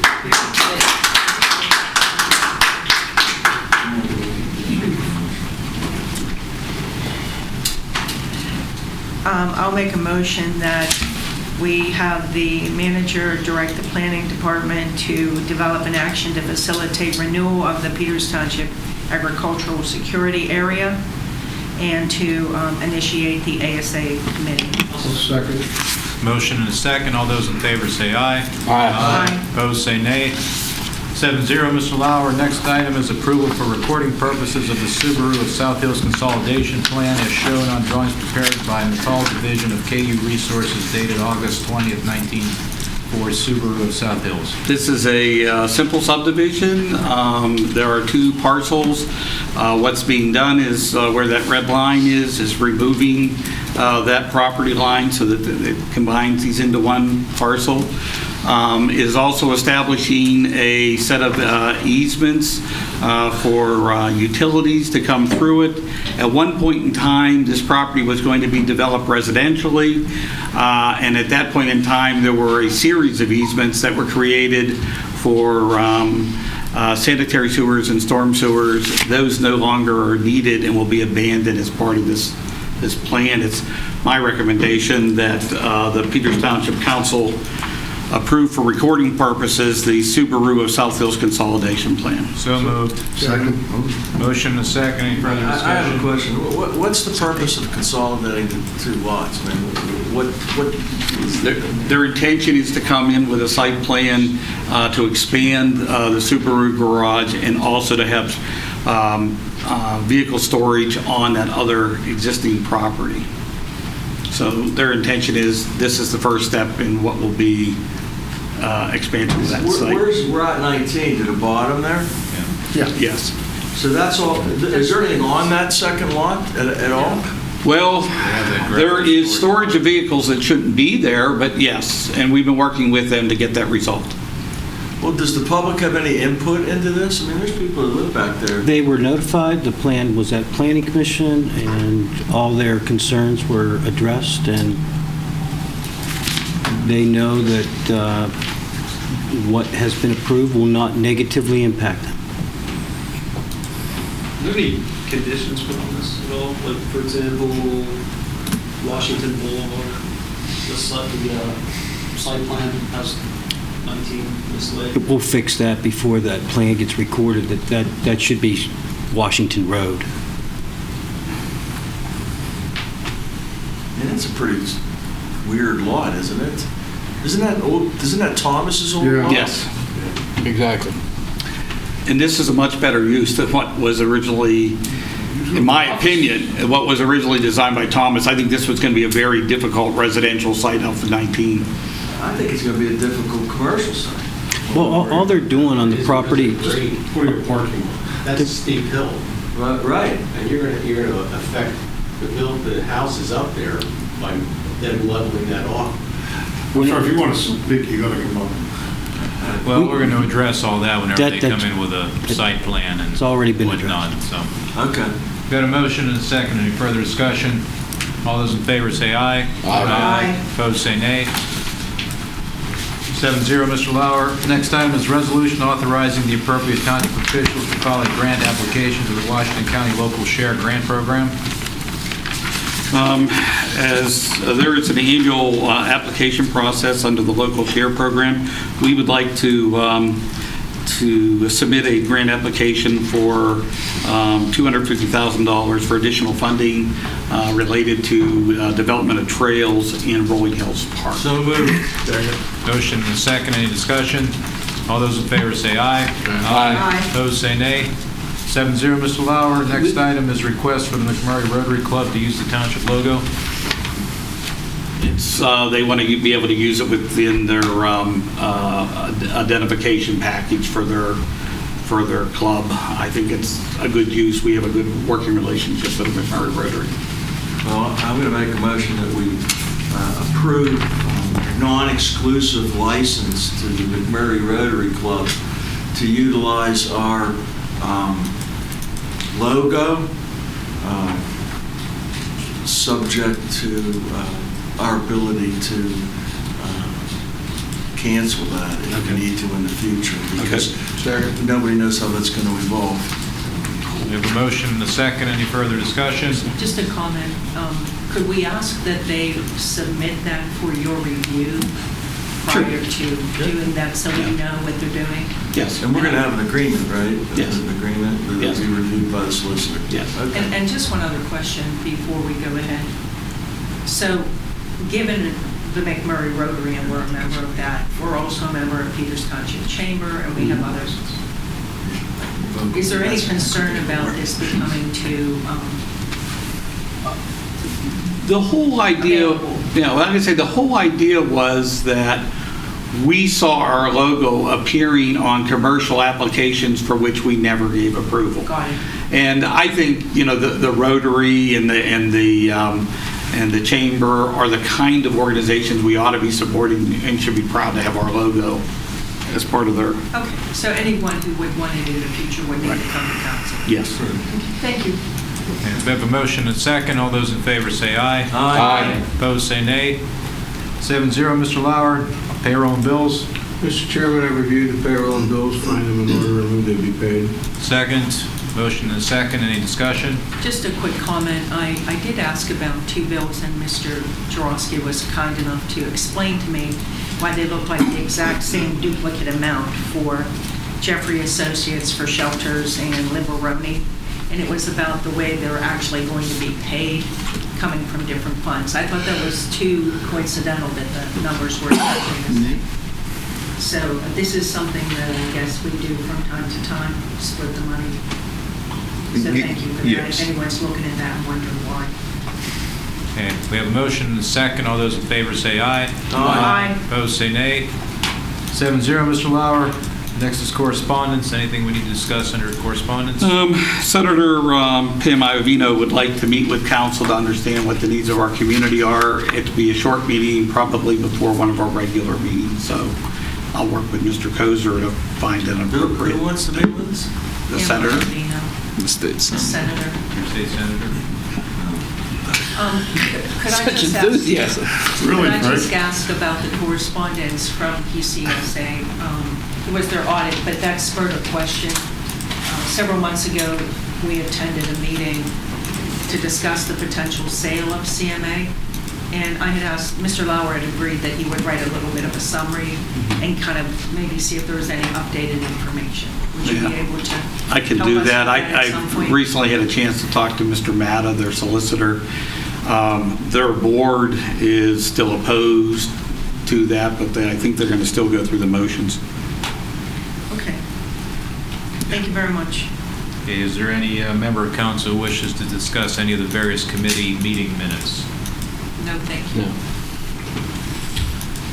I'll make a motion that we have the manager direct the planning department to develop an action to facilitate renewal of the Peters Township agricultural security area and to initiate the ASA committee.
Second.
Motion and a second. All those in favor say aye.
Aye.
Opposed, say nay. 7-0, Mr. Lauer. Next item is approval for recording purposes of the Subaru of South Hills Consolidation Plan as shown on drawings prepared by McCall Division of KU Resources dated August 20th, 19 for Subaru of South Hills.
This is a simple subdivision. There are two parcels. What's being done is where that red line is removing that property line so that it combines these into one parcel. Is also establishing a set of easements for utilities to come through it. At one point in time, this property was going to be developed residentially, and at that point in time, there were a series of easements that were created for sanitary sewers and storm sewers. Those no longer are needed and will be abandoned as part of this plan. It's my recommendation that the Peters Township Council approve for recording purposes the Subaru of South Hills Consolidation Plan.
So moved.
Second.
Motion and a second. Any further discussion?
I have a question. What's the purpose of consolidating the two lots? I mean, what?
Their intention is to come in with a site plan to expand the Subaru garage and also to have vehicle storage on that other existing property. So their intention is this is the first step in what will be expansion of that site.
We're at 19 to the bottom there?
Yeah. Yes.
So that's all, is there anything on that second lot at all?
Well, there is storage of vehicles that shouldn't be there, but yes, and we've been working with them to get that resolved.
Well, does the public have any input into this? I mean, there's people that live back there.
They were notified, the plan was at Planning Commission, and all their concerns were addressed, and they know that what has been approved will not negatively impact them.
Are there any conditions put on this at all? Like, for example, Washington Boulevard, the site plan has 19 mislaid.
We'll fix that before that plan gets recorded, that should be Washington Road.
Yeah, it's a pretty weird lot, isn't it? Isn't that Thomas's old lot?
Yes.
Exactly.
And this is a much better use than what was originally, in my opinion, what was originally designed by Thomas. I think this was going to be a very difficult residential site off of 19.
I think it's going to be a difficult commercial site.
Well, all they're doing on the property...
For your parking lot. That's a steep hill.
Right.
And you're going to affect the houses up there by them leveling that off.
I'm sorry, if you want to speak, you got to come up.
Well, we're going to address all that whenever they
That-
come in with a site plan and
It's already been
whatnot, so.
Okay.
Got a motion and a second. Any further discussion? All those in favor say aye.
Aye.
Opposed, say nay. 7-0, Mr. Lauer. Next item is resolution authorizing the appropriate township officials to file a grant application to the Washington County Local Share Grant Program.
As there is an annual application process under the local share program, we would like to submit a grant application for $250,000 for additional funding related to development of trails in Rolling Hills Park.
So moved.
Motion and a second. Any discussion? All those in favor say aye.
Aye.
Opposed, say nay. 7-0, Mr. Lauer. Next item is request for the McMurray Rotary Club to use the township logo.
It's, they want to be able to use it within their identification package for their club. I think it's a good use. We have a good working relationship with the McMurray Rotary.
Well, I'm going to make a motion that we approve non-exclusive license to the McMurray Rotary Club to utilize our logo, subject to our ability to cancel that if we need to in the future, because nobody knows how that's going to evolve.
We have a motion and a second. Any further discussion?
Just a comment. Could we ask that they submit that for your review prior to doing that, so we know what they're doing?
Yes.
And we're going to have an agreement, right?
Yes.
An agreement that will be reviewed by the solicitor.
Yes.
Okay.
And just one other question before we go ahead. So, given the McMurray Rotary, and we're a member of that, we're also a member of Peters Township Chamber, and we have others. Is there any concern about this becoming too
the whole idea, like I say, the whole idea was that we saw our logo appearing on commercial applications for which we never gave approval.
Got it.
And I think, the Rotary and the Chamber are the kind of organizations we ought to be supporting and should be proud to have our logo as part of their...
Okay, so anyone who would want it in the future would need to come to council?
Yes.
Thank you.
And we have a motion and a second. All those in favor say aye.
Aye.
Opposed, say nay. 7-0, Mr. Lauer. Payroll and bills.
Mr. Chairman, I reviewed the payroll and bills, find them in order, and move they be paid.
Second. Motion and a second. Any discussion?
Just a quick comment. I did ask about two bills, and Mr. Jarosky was kind enough to explain to me why they look like the exact same duplicate amount for Jeffrey Associates for shelters and Liberoni. And it was about the way they're actually going to be paid coming from different funds. I thought that was too coincidental that the numbers were exactly the same. So this is something that I guess we do from time to time, split the money. So thank you for that.
Yes.
If anyone's looking at that and wondering why.
Okay, we have a motion and a second. All those in favor say aye.
Aye.
Opposed, say nay. 7-0, Mr. Lauer. Next is correspondence. Anything we need to discuss under correspondence?
Senator Pam Iovino would like to meet with council to understand what the needs of our community are. It'd be a short meeting, probably before one of our regular meetings. So I'll work with Mr. Kozer to find an appropriate...
Who wants to meet with us?
The senator.
The state
The senator.
Your state senator.
Could I just
enthusiasm.
ask about the correspondence from PCSA? It was their audit, but that spurred a question. Several months ago, we attended a meeting to discuss the potential sale of CMA. And I had asked, Mr. Lauer had agreed that he would write a little bit of a summary and kind of maybe see if there was any updated information. Would you be able to
I can
help
do
us
that.
with at some
I
point?
recently had a chance to talk to Mr. Matta, their solicitor. Their board is still opposed to that, but I think they're going to still go through the motions.
Okay. Thank you very much.
Okay, is there any member of council who wishes to discuss any of the various committee meeting minutes?
No, thank you.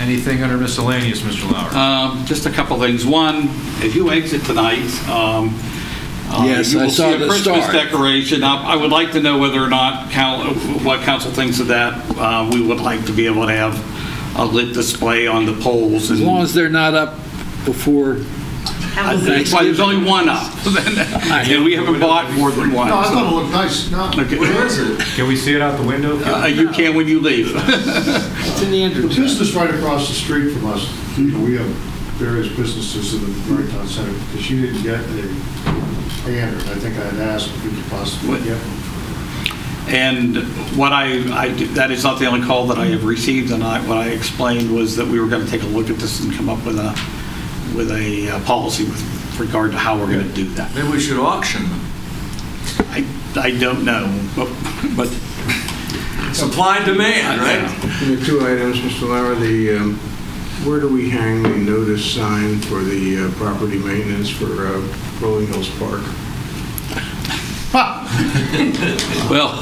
Anything under miscellaneous, Mr. Lauer?
Just a couple things. One, as you exit tonight,
Yes,
you
I
will
saw
see a
the
Christmas
star.
decoration. I would like to know whether or not, what council thinks of that. We would like to be able to have a lit display on the poles.
As long as they're not up before
That's why there's only one up. And we haven't bought more than one.
No, I thought it looked nice. No.
Okay.
Where is it?
Can we see it out the window?
You can when you leave.
It's in the
The
entrance.
business right across the street from us, you know, we have various businesses in the right town center, because she didn't get a banner. I think I had asked if we could possibly get one.
And what that is not the only call that I have received, and what I explained was that we were going to take a look at this and come up with a policy with regard to how we're going to do that.
Maybe we should auction them.
I don't know, but
Supply and demand, right?
The two items, Mr. Lauer, where do we hang the notice sign for the property maintenance for Rolling Hills Park?
well,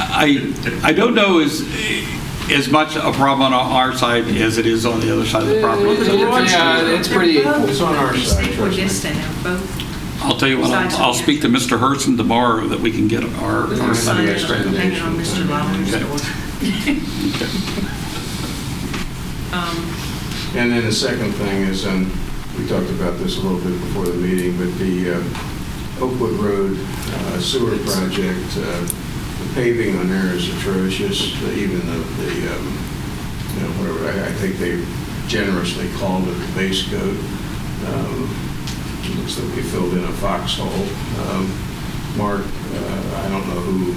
I don't know as much a problem on our side as it is on the other side of the property.
Yeah, it's pretty equal.
It's on our side,
They were
trust me.
distant, they're both.
I'll tell you what, I'll speak to Mr. Herson tomorrow that we can get our
Sign
side.
is hanging on Mr. Lauer's door.
And then the second thing is, we talked about this a little bit before the meeting, but the Oakwood Road sewer project, the paving on there is atrocious. Even whatever, I think they generously called it the base coat. It looks like they filled in a foxhole. Mark, I don't know who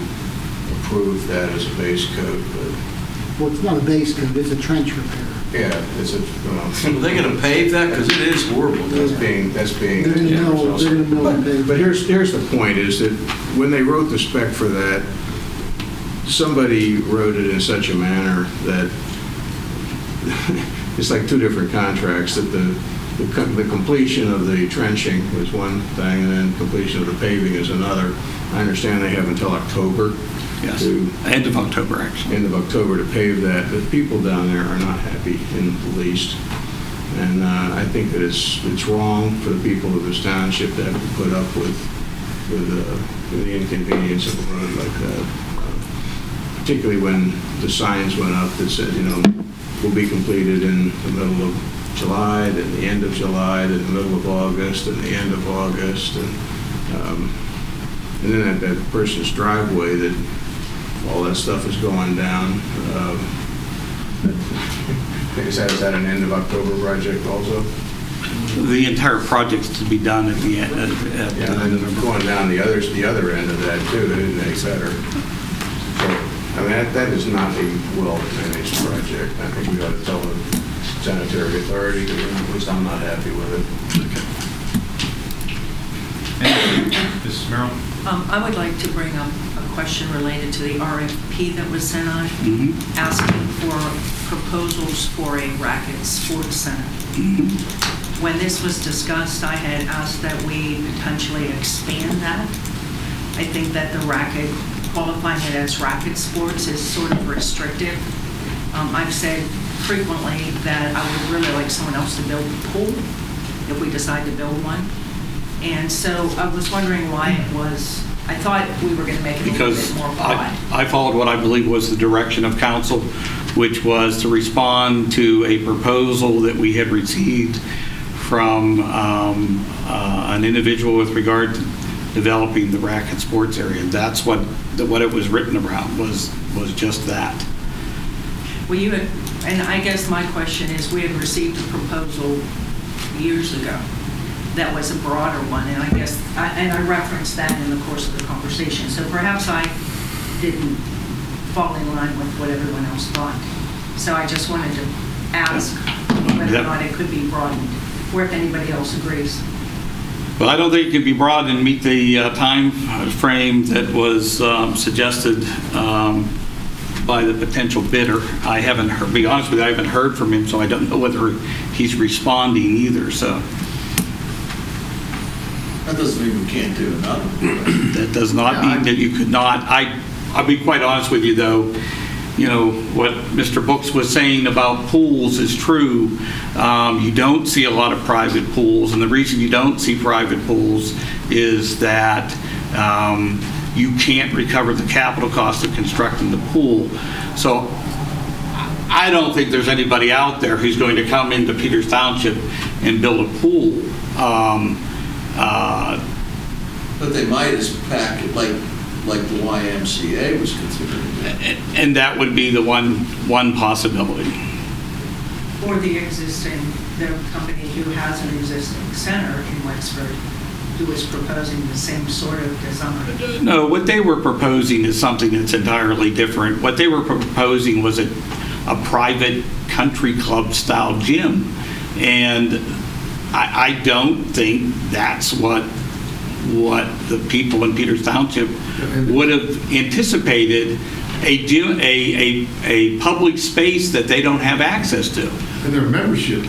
approved that as a base coat, but
Well, it's not a base coat, it's a trench repair.
yeah, it's a.
Are they going to pave that? Because it is horrible.
That's being.
They're going to mill and pave.
But here's the point, is that when they wrote the spec for that, somebody wrote it in such a manner that it's like two different contracts, that the completion of the trenching was one thing, and then completion of the paving is another. I understand they have until October.
Yes,
To
end of October, actually.
End of October to pave that. The people down there are not happy in the least. And I think that it's wrong for the people of this township to have to put up with the inconvenience of a road like that. Particularly when the signs went up that said, will be completed in the middle of July, then the end of July, then the middle of August, and the end of August. And then that person's driveway, that all that stuff is going down. Is that an end of October project also?
The entire project's to be done at the end.
Yeah, and then going down the other end of that too, that isn't any better. So, I mean, that is not a well-managed project. I think we ought to tell the sanitary authority, because at least I'm not happy with it.
Mrs. Merrill?
I would like to bring up a question related to the RFP that was sent out, asking for proposals for a racket sports center. When this was discussed, I had asked that we potentially expand that. I think that the racket, qualifying it as racket sports is sort of restrictive. I've said frequently that I would really like someone else to build a pool if we decide to build one. And so I was wondering why it was, I thought we were going to make it a little bit more broad.
I followed what I believe was the direction of council, which was to respond to a proposal that we had received from an individual with regard to developing the racket sports area. That's what it was written around, was just that.
Well, and I guess my question is, we had received a proposal years ago that was a broader one, and I referenced that in the course of the conversation. So perhaps I didn't fall in line with what everyone else thought. So I just wanted to ask whether or not it could be broadened, or if anybody else agrees.
But I don't think it can be broad and meet the time frame that was suggested by the potential bidder. I haven't heard, to be honest with you, I haven't heard from him, so I don't know whether he's responding either, so.
That doesn't mean we can't do another one.
That does not mean that you could not. I'll be quite honest with you, though. What Mr. Books was saying about pools is true. You don't see a lot of private pools, and the reason you don't see private pools is that you can't recover the capital cost of constructing the pool. So I don't think there's anybody out there who's going to come into Peters Township and build a pool
But they might as pack it like the YMCA was considering.
And that would be the one possibility.
Or the company who has an existing center in Wexford, who is proposing the same sort of design.
No, what they were proposing is something that's entirely different. What they were proposing was a private country club style gym. And I don't think that's what the people in Peters Township would have anticipated, a public space that they don't have access to.
And their membership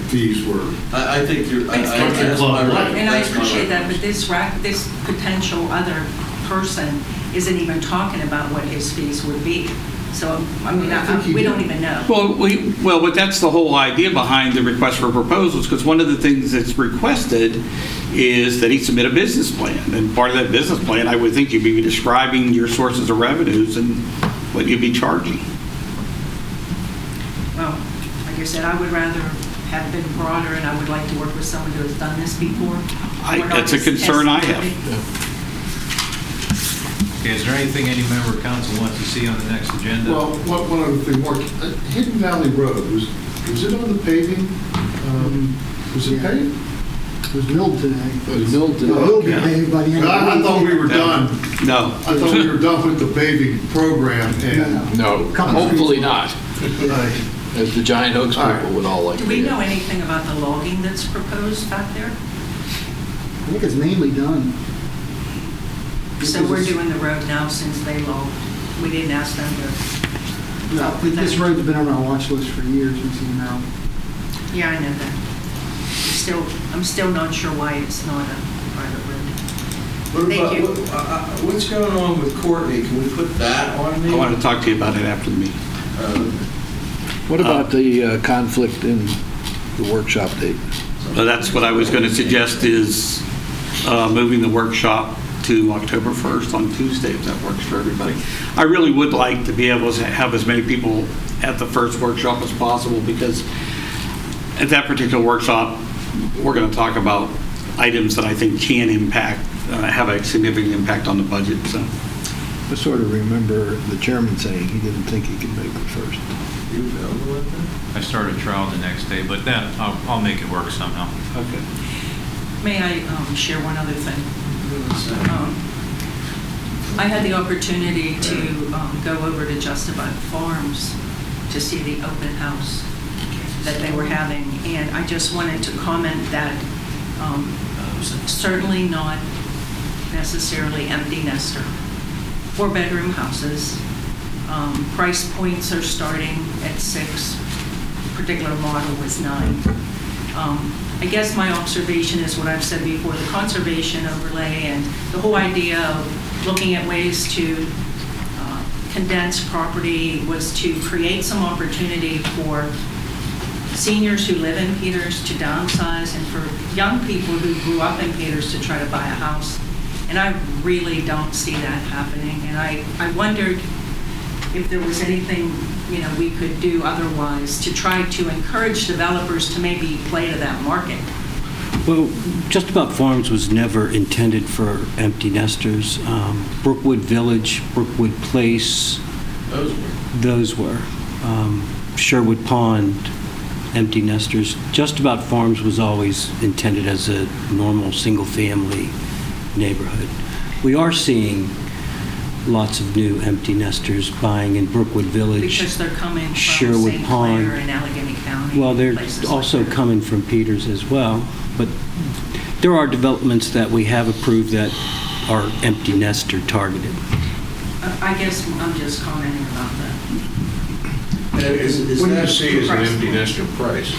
fees were.
I think you're.
And I appreciate that, but this potential other person isn't even talking about what his fees would be. So, I mean, we don't even know.
Well, but that's the whole idea behind the request for proposals, because one of the things that's requested is that he submit a business plan. And part of that business plan, I would think you'd be describing your sources of revenues and what you'd be charging.
Well, like I said, I would rather have been broader, and I would like to work with someone who has done this before.
That's a concern I have.
Okay, is there anything any member of council wants to see on the next agenda?
Well, one other thing, Mark, Hidden Valley Road, was it on the paving? Was it paved?
It was milled today.
It was milled today.
It will be paved by the end of the week.
I thought we were done.
No.
I thought we were done with the paving program, and...
No, hopefully not. As the Giant Oaks people would all like to
Do we
hear.
know anything about the logging that's proposed back there?
I think it's mainly done.
So we're doing the road now since they logged. We didn't ask them to.
No, this road's been on our watch list for years, we see now.
Yeah, I know that. I'm still not sure why it's not a private road. Thank you.
What's going on with Courtney? Can we put that on me?
I want to talk to you about it after the meeting.
What about the conflict in the workshop date?
That's what I was going to suggest, is moving the workshop to October 1st on Tuesday, if that works for everybody. I really would like to be able to have as many people at the first workshop as possible, because at that particular workshop, we're going to talk about items that I think can impact, have a significant impact on the budget. So,
I sort of remember the chairman saying he didn't think he could make it first.
I started trial the next day, but then I'll make it work somehow.
Okay.
May I share one other thing? I had the opportunity to go over to Justified Farms to see the open house that they were having, and I just wanted to comment that certainly not necessarily empty nester. 4-bedroom houses. Price points are starting at 6. Particular model was 9. I guess my observation is what I've said before, the conservation overlay and the whole idea of looking at ways to condense property was to create some opportunity for seniors who live in Peters to downsize, and for young people who grew up in Peters to try to buy a house. And I really don't see that happening. And I wondered if there was anything, we could do otherwise to try to encourage developers to maybe play to that market.
Well, Just About Farms was never intended for empty nesters. Brookwood Village, Brookwood Place, those were. Sherwood Pond, empty nesters. Just About Farms was always intended as a normal single-family neighborhood. We are seeing lots of new empty nesters buying in Brookwood Village.
Because they're coming from
Sherwood
St.
Pond.
Clair and Allegheny County.
Well, they're
places
also
like that.
coming from Peters as well, but there are developments that we have approved that are empty nester targeted.
I guess I'm just commenting about that.
What do you see as an empty nester price?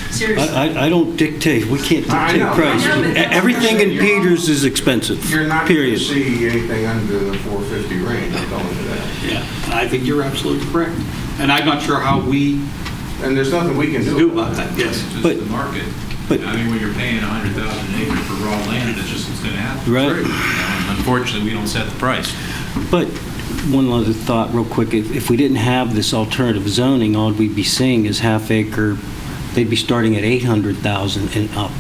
Seriously.
I don't dictate, we can't
I
dictate
know.
price.
I know, but that's-
Everything in Peters is expensive,
You're not going to
period.
see anything under the 450 range, I'm telling you that.
Yeah, I think you're absolutely correct. And I'm not sure how we
And there's nothing we can
do about that, yes.
Just
But-
the market.
but-
I mean, when you're paying $100,000 an acre for raw land, that's just what's going to happen.
Right.
And unfortunately, we don't set the price.
But one other thought real quick, if we didn't have this alternative zoning, all we'd be seeing is half acre, they'd be starting at 800,000 and up.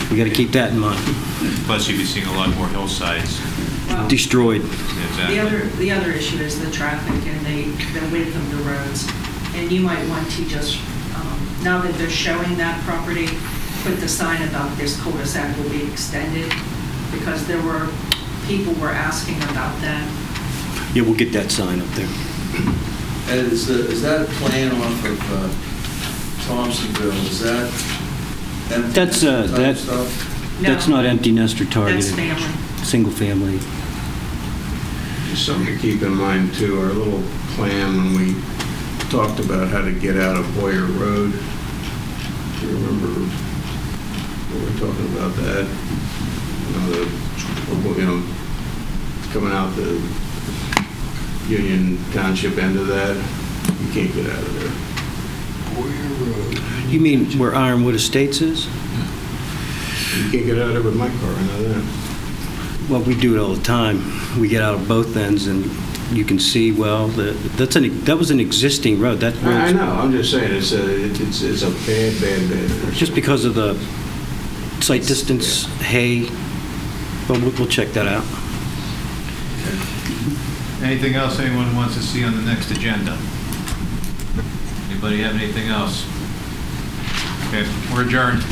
We got to keep that in mind.
Plus, you'd be seeing a lot more hillsides.
Well,
Destroyed.
The other issue is the traffic and the width of the roads. And you might want to just, now that they're showing that property, put the sign about this cul-de-sac will be extended, because people were asking about that.
Yeah, we'll get that sign up there.
And is that plan off of Thompsonville, is that empty
That's,
nester type
that-
stuff?
That's not empty nester targeted.
That's family.
Single family.
Just something to keep in mind too, our little plan when we talked about how to get out of Boyer Road. Do you remember when we were talking about that? Coming out the Union Township end of that, you can't get out of there.
You mean where Ironwood Estates is?
You can't get out of there with my car, I know that.
Well, we do it all the time. We get out of both ends, and you can see, well, that was an existing road. That
I
road's-
know, I'm just saying, it's a bad intersection.
Just because of the sight distance, hay, but we'll check that out.
Anything else anyone wants to see on the next agenda? Anybody have anything else? Okay, we're adjourned.